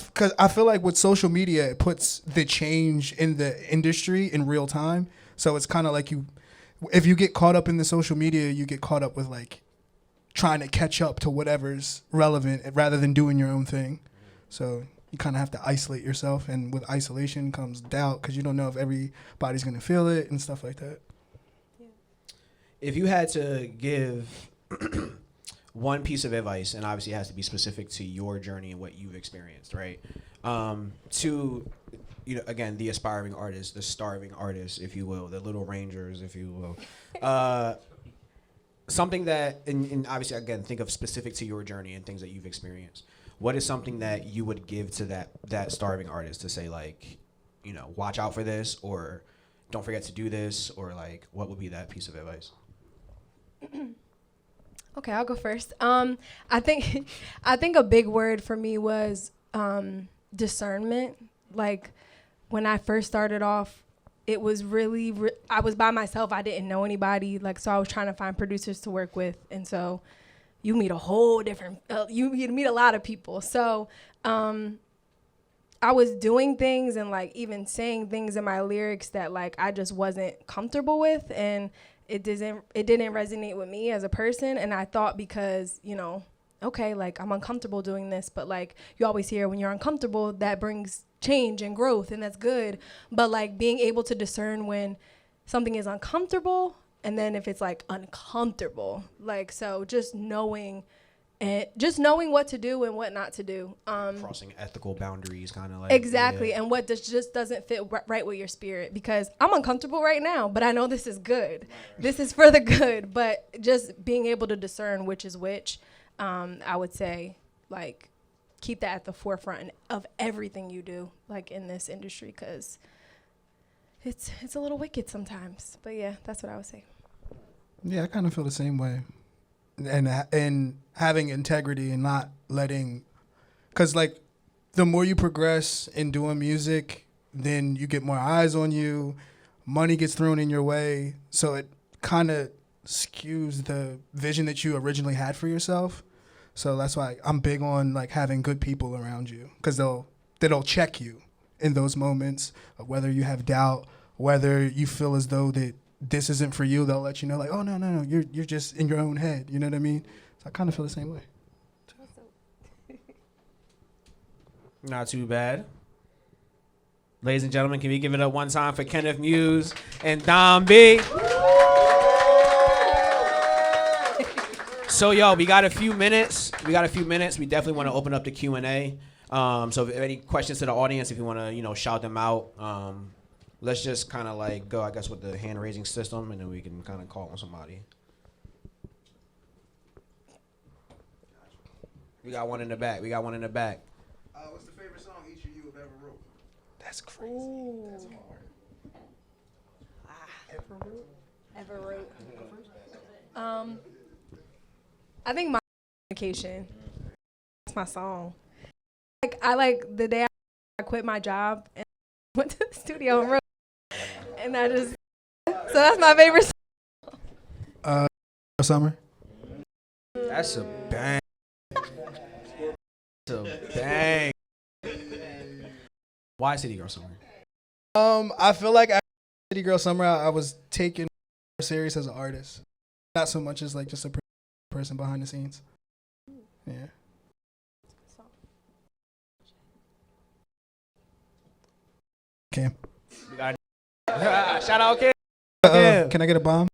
Because I feel like with social media, it puts the change in the industry in real time. So it's kind of like if you get caught up in the social media, you get caught up with like trying to catch up to whatever's relevant rather than doing your own thing. So you kind of have to isolate yourself. And with isolation comes doubt, because you don't know if everybody's going to feel it and stuff like that. If you had to give one piece of advice, and obviously it has to be specific to your journey and what you've experienced, right? To, you know, again, the aspiring artists, the starving artists, if you will, the little rangers, if you will. Something that, and obviously, again, think of specific to your journey and things that you've experienced. What is something that you would give to that starving artist to say, like, you know, watch out for this, or don't forget to do this, or like, what would be that piece of advice? Okay, I'll go first. I think a big word for me was discernment. Like, when I first started off, it was really I was by myself. I didn't know anybody. Like, so I was trying to find producers to work with, and so you meet a whole different. You meet a lot of people. So I was doing things and like even saying things in my lyrics that like I just wasn't comfortable with, and it didn't resonate with me as a person. And I thought because, you know, okay, like I'm uncomfortable doing this, but like you always hear when you're uncomfortable, that brings change and growth, and that's good. But like being able to discern when something is uncomfortable and then if it's like uncomfortable, like, so just knowing what to do and what not to do. Crossing ethical boundaries, kind of like. Exactly, Yeah. and what just doesn't fit right with your spirit, because I'm uncomfortable right now, but I know this is good. This is for the good, but just being able to discern which is which, I would say, like, keep that at the forefront of everything you do, like in this industry, because it's a little wicked sometimes. But yeah, that's what I would say. Yeah, I kind of feel the same way, and having integrity and not letting, because like the more you progress in doing music, then you get more eyes on you, money gets thrown in your way, so it kind of skews the vision that you originally had for yourself. So that's why I'm big on like having good people around you, because they'll check you in those moments of whether you have doubt, whether you feel as though that this isn't for you. They'll let you know like, oh no, you're just in your own head. You know what I mean? So I kind of feel the same way. Not too bad. Ladies and gentlemen, can we give it up one time for Kenif Muse and Dom B? So, yo, we got a few minutes. We definitely want to open up the Q&A. So if any questions to the audience, if you want to, shout them out, let's just kind of like go, I guess, with the hand-raising system, and then we can kind of call on somebody. We got one in the back. What's the favorite song each of you have ever wrote? That's crazy. Ooh. That's hard. Ever wrote. I think my communication. That's my song. Like I like the day I quit my job and went to the studio and wrote, and I just, so that's my favorite song. Summer. That's a bang. That's a bang. Why City Girl Summer? I feel like after City Girl Summer, I was taken more serious as an artist, not so much as like just a person behind the scenes. Yeah. Cam. Shout out, kid. Can I get a bomb,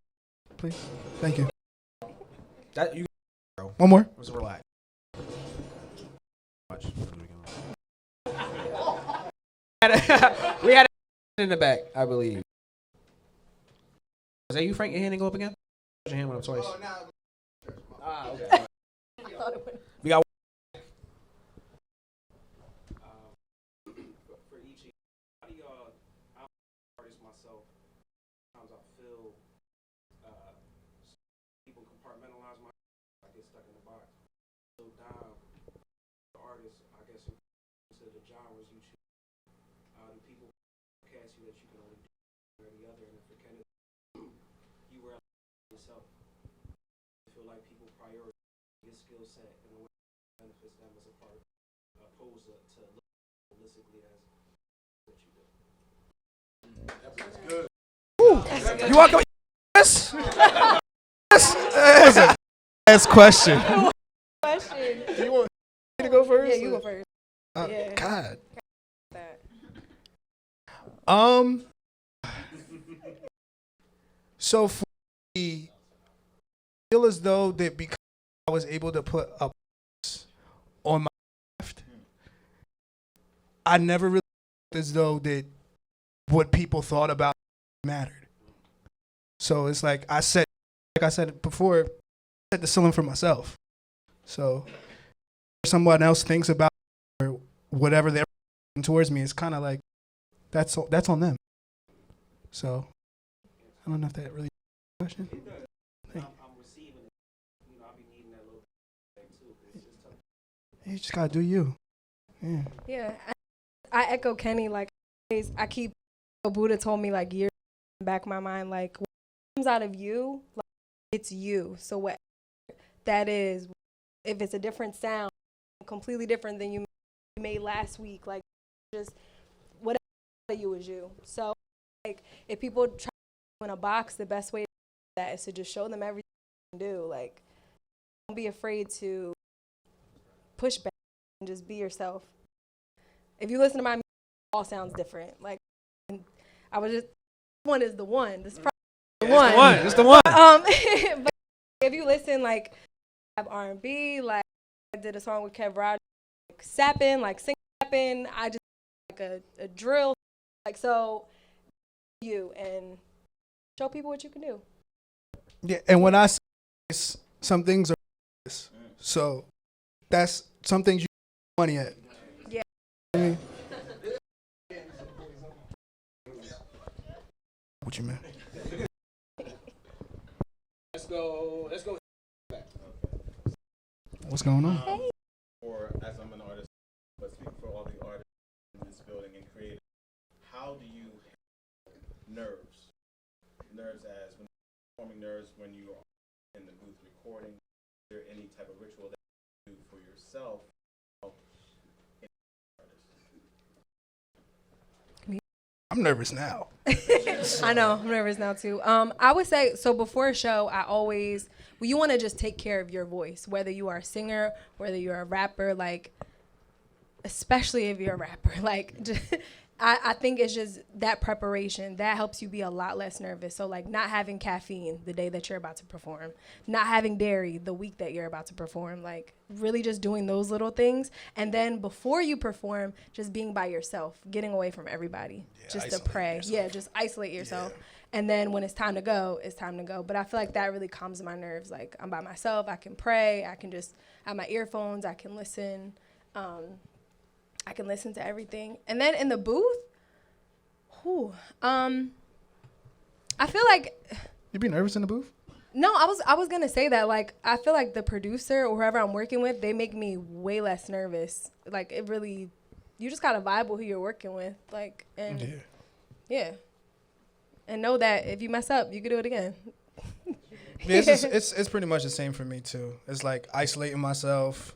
please? Thank you. That you. Bro. One more. Let's relax. We had a in the back, I believe. Is that you, Frank? Your hand didn't go up again? Your hand went up twice. Okay. We got. For each, how do y'all? I'm an artist myself. Sometimes I feel people compartmentalize my. I get stuck in the box. So down, the artist, I guess, to the genres you choose. Do people cast you that you can only do one or the other? And if it kind of you were yourself, I feel like people prioritize your skill set in a way that benefits them as a part, opposed to look holistically as what you do. You want to go? Yes. That's a ass question. Do you want me to go first? Yeah, you go first. Yeah. God. That. So for me, I feel as though that because I was able to put a on my craft, I never really felt as though that what people thought about mattered. So it's like I said it before, I set the ceiling for myself. So if someone else thinks about or whatever they're towards me, it's kind of like that's on them. So I don't know if that really question. I'm receiving it. I'll be needing that little thing too. It's just tough. You just gotta do you. Yeah. Yeah, I echo Kenny. Like I keep. Buddha told me like years back in my mind, like what comes out of you, like, it's you. So what that is, if it's a different sound, completely different than you made last week, like just whatever out of you is you. So like if people try to put in a box, the best way to do that is to just show them everything you can do. Like don't be afraid to push back and just be yourself. If you listen to my music, it all sounds different. Like, I was just, one is the one. This is probably the one. It's the one. But if you listen, like, I have R&B, like, I did a song with Kev Rogers, like, sapping, like, sing sapping. I just like a drill. Like, so, you, and show people what you can do. Yeah, and when I say this, some things are this. So that's some things you money at. Yeah. What you mean? Let's go. What's going on? Or as I'm an artist, but speak for all the artists in this building and creators, how do you handle nerves? Nerves as when performing nerves when you are in the booth recording. Is there any type of ritual that you do for yourself? I'm nervous now. I know, I'm nervous now too. I would say, so before a show, you want to just take care of your voice, whether you are a singer, whether you're a rapper, like, especially if you're a rapper, like, I think it's just that preparation that helps you be a lot less nervous. So, like, not having caffeine the day that you're about to perform, not having dairy the week that you're about to perform, like, really just doing those little things. And then before you perform, just being by yourself, getting away from everybody, just to pray. Yeah, just isolate yourself. Yeah. And then when it's time to go, it's time to go. But I feel like that really calms my nerves. Like, I'm by myself, I can pray, I can just have my earphones, I can listen. I can listen to everything. And then in the booth, I feel like... You be nervous in the booth? No, I was going to say that. Like, I feel like the producer or whoever I'm working with, they make me way less nervous. Like, it really... You just got to vibe with who you're working with. Like, and... Yeah. And know that if you mess up, you can do it again. Yeah, it's pretty much the same for me, too. It's like isolating myself.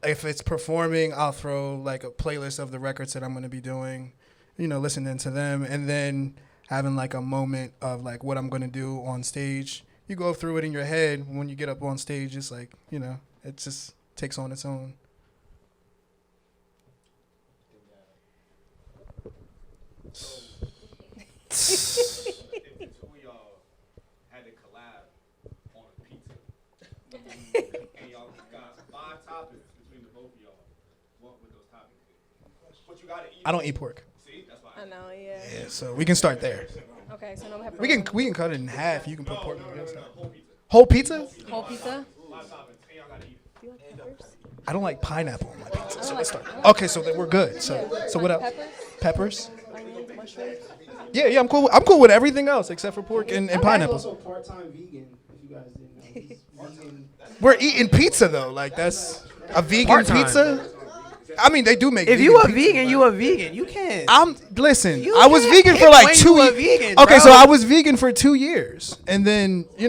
If it's performing, I'll throw like a playlist of the records that I'm going to be doing, listening to them, and then having like a moment of like what I'm going to do on stage. You go through it in your head. When you get up on stage, it's like, it just takes on its own. If two of y'all had to collab on a pizza, and y'all got 5 toppings between the both of y'all, what would those toppings be? What you gotta eat? I don't eat pork. See, that's why. I know, yeah. Yeah, so we can start there. Okay, so no pepperoni. We can cut it in half. You can put pork on the other side. Whole pizza. Whole pizza? Whole pizza? 5 toppings, and y'all gotta eat it. Do you like peppers? I don't like pineapple on my pizza, so let's start. Okay, so then we're good. So what else? Peppers? Peppers? Onions? Mushrooms? Yeah, I'm cool. I'm cool with everything else except for pork and I'm pineapples. also part-time vegan, if you guys didn't know. He's vegan. We're eating pizza though. Like that's a vegan Part-time. pizza. I mean, they do make. If vegan you a pizza. vegan, you a vegan. You can't. Listen. You I was can't vegan pick for like when 2 you a years. vegan, Okay, bro. so I was vegan for 2 years, and then But you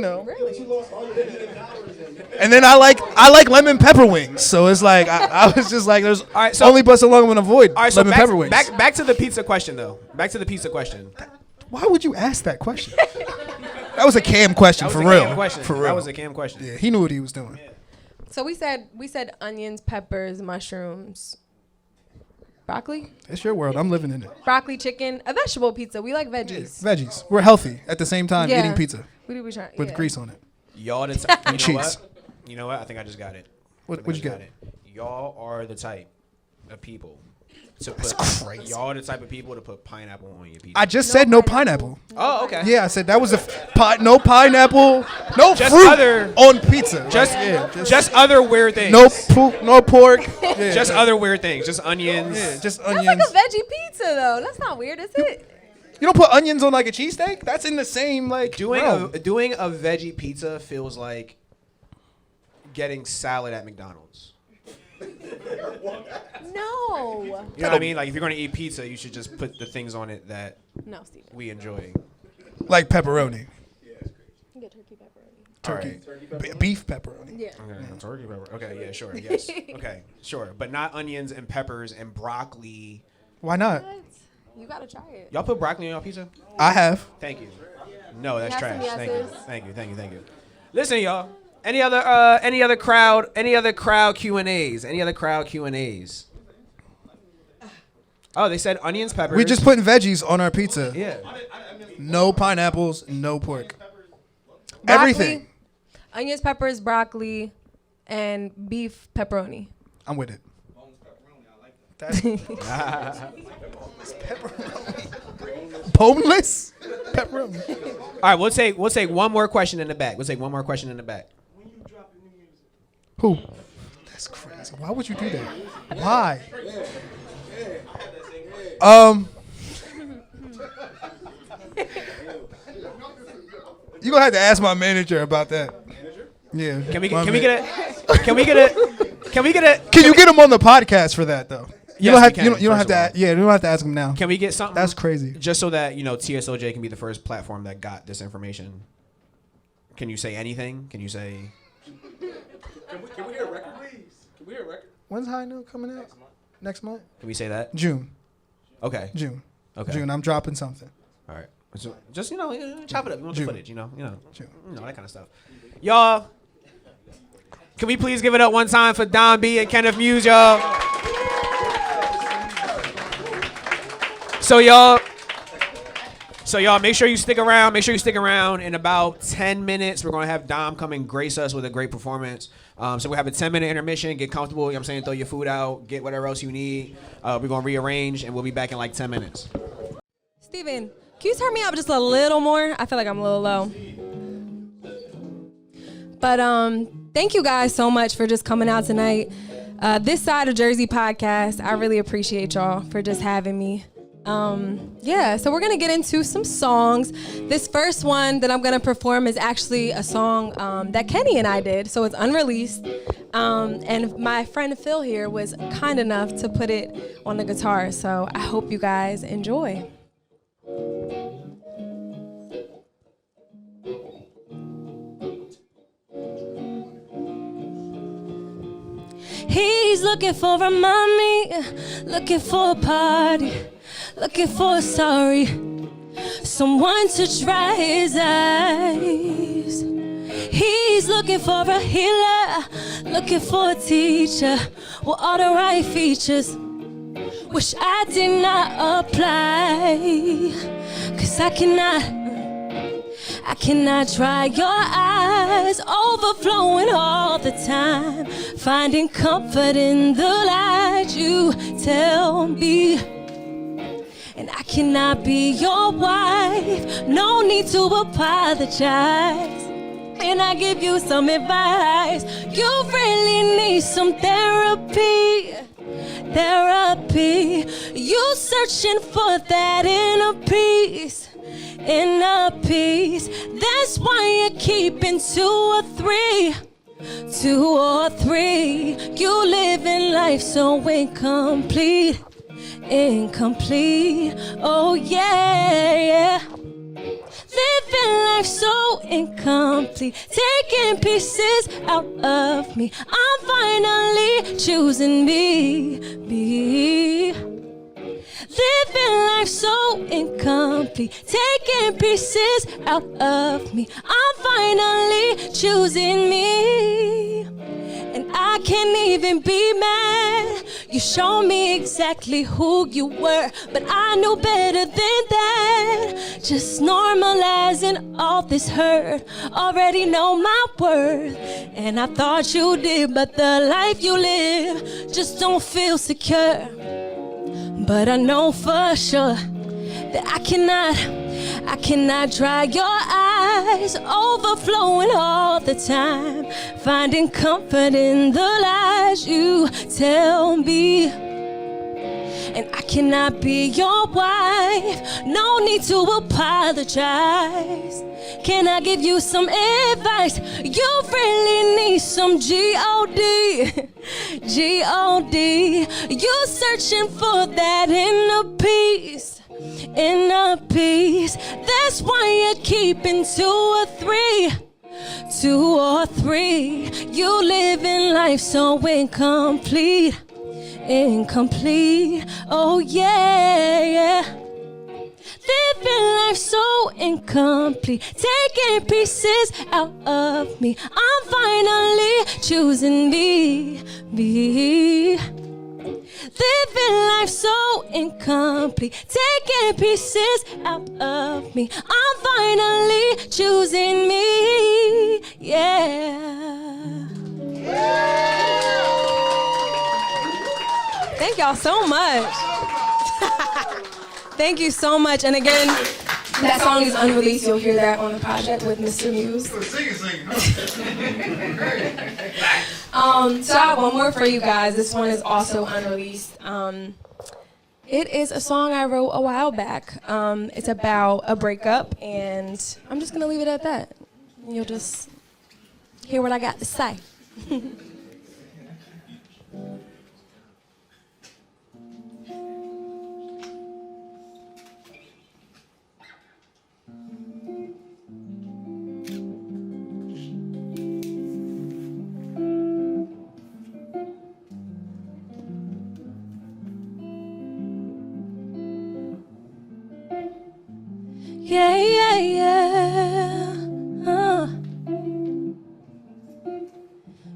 lost all your vegan calories then. and then I like lemon pepper wings. So it's like I was just like, there's right, so- only but so long I'm gonna avoid All right, so lemon pepper wings. back to the pizza question though. Back to the pizza question. Why would you ask that question? That was a Cam question That was for a real. Cam question. For real. That was a Cam question. Yeah, he knew what he was doing. So we said onions, peppers, mushrooms, broccoli, It's your world. I'm living in it. broccoli, chicken, a vegetable pizza. We like veggies. Veggies. We're healthy at the same time Yeah. eating pizza What do we try? with grease on it. Y'all the type. You know cheese. what? You know what? I think I just got it. What you got? Y'all are the type of people to put. That's crazy. Y'all are the type of people to put pineapple on your pizza. I just said no pineapple. Oh, okay. Yeah, I said that was no pineapple, no Just fruit other- on pizza. Just, Like, just other weird things. no pork. Yeah, Just other weird things. Just onions. yeah, just That's onions. like a veggie pizza though. That's not weird, is it? You don't put onions on like a cheesesteak? That's in the same like Doing realm. doing a veggie pizza feels like getting salad at McDonald's. No. You know what I mean? Like if you're gonna eat pizza, you should just put the things on it that No, Steve. we enjoy. like pepperoni, You get turkey pepperoni. turkey, All right. beef pepperoni. Yeah. Okay, turkey pepper. Okay, yeah, sure, yes. Okay, sure, but not onions and peppers and broccoli. Why not? What? You gotta try it. Y'all put broccoli on your pizza? I have. Thank you. No, that's Yes and trash. Thank you. yeses. Thank you. Thank you. Thank you. Listen, y'all. Any other crowd Q&As? Any other crowd Q&As? Oh, they said onions, peppers. We just putting veggies on our pizza. Yeah. No pineapples, no pork. Broccoli, Everything. onions, peppers, broccoli, and beef pepperoni. I'm with it. Boneless pepperoni. All right, we'll take one more question in the back. Who? That's crazy. Why would you do that? Why? You gonna have to ask my manager about that. Yeah. Can we my get man. Can you get him on the podcast for that though? You Yes, don't we you don't can, have to. You don't have to ask him now. Can we get something? That's crazy. Just so that TSOJ can be the first platform that got this information. Can you say anything? Can you say? Can we hear a record, please? Can we hear a record? When's High Note coming out? Next month? Can we say that? June. Okay. June. Okay. June. I'm dropping something. All right. So just chop it up. You want the June. footage? You know June. that kind of stuff. Y'all, can we please give it up one time for Don B and Kenif Muse, y'all? So y'all, make sure you stick around. In about 10 minutes, we're gonna have Dom come and grace us with a great performance. So we have a 10-minute intermission. Get comfortable. You know what I'm saying? Throw your food out. Get whatever else you need. We're gonna rearrange, and we'll be back in like 10 minutes. Steven, can you turn me up just a little more? I feel like I'm a little low. But thank you guys so much for just coming out tonight. This Side of Jersey podcast, I really appreciate y'all for just having me. So we're gonna get into some songs. This first one that I'm gonna perform is actually a song that Kenny and I did, so it's unreleased. And my friend Phil here was kind enough to put it on the guitar, so I hope you guys enjoy. He's looking for a mommy, looking for a party, looking for a sorry, someone to dry his eyes. He's looking for a healer, looking for a teacher with all the right features. Wish I did not apply, 'cause I cannot dry your eyes, overflowing all the time, finding comfort in the light you tell me. And I cannot be your wife, no need to apologize. And I give you some advice, you really need some therapy. You searching for that inner peace. That's why you're keeping two or three. You living life so incomplete. Oh yeah. Living life so incomplete, taking pieces out of me. I'm finally choosing me. Living life so incomplete, taking pieces out of me. I'm finally choosing me. And I can't even be mad. You showed me exactly who you were, but I knew better than that. Just normalizing all this hurt. Already know my worth, and I thought you did, but the life you live just don't feel secure. But I know for sure that I cannot dry your eyes, overflowing all the time, finding comfort in the lies you tell me. And I cannot be your wife, no need to apologize. Can I give you some advice? You really need some G.O.D. G.O.D. You searching for that inner peace. That's why you're keeping two or three. You living life so incomplete. Oh yeah. Living life so incomplete, taking pieces out of me. I'm finally choosing me. Living life so incomplete, taking pieces out of me. I'm finally choosing me. Yeah. Thank y'all so much. Thank you so much. And again, that song is unreleased. You'll hear that on the project with Mr. Muse. So I have one more for you guys. This one is also unreleased. It is a song I wrote a while back. It's about a breakup, and I'm just gonna leave it at that. You'll just hear what I got to say. Yeah, yeah, yeah.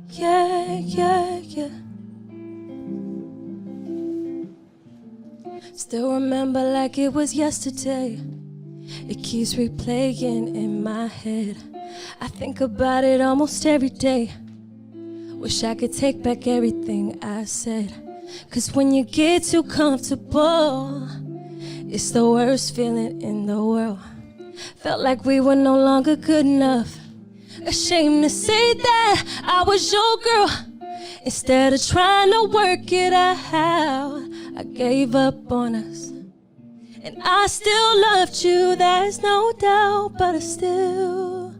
Yeah, yeah, yeah. Still remember like it was yesterday. It keeps replaying in my head. I think about it almost every day. Wish I could take back everything I said. 'Cause when you get too comfortable, it's the worst feeling in the world. Felt like we were no longer good enough. Ashamed to say that I was your girl. Instead of trying to work it out, I gave up on us. And I still loved you, there's no doubt, but I still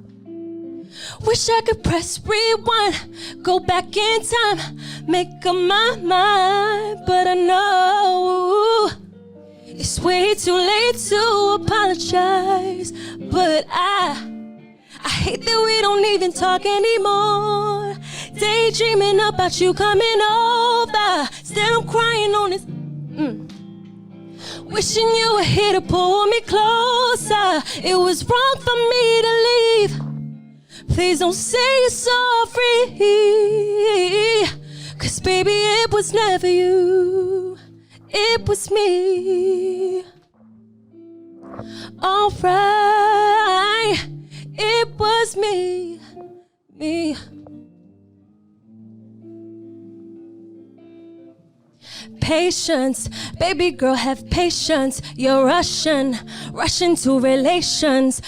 wish I could press rewind, go back in time, make up my mind. But I know it's way too late to apologize. But I hate that we don't even talk anymore. Daydreaming about you coming over. Still I'm crying on this. Wishing you were here to pull me closer. It was wrong for me to leave. Please don't say you're sorry. 'Cause baby, it was never you. It was me. Alright, it was me. Patience, baby girl, have patience. You're rushing to relations.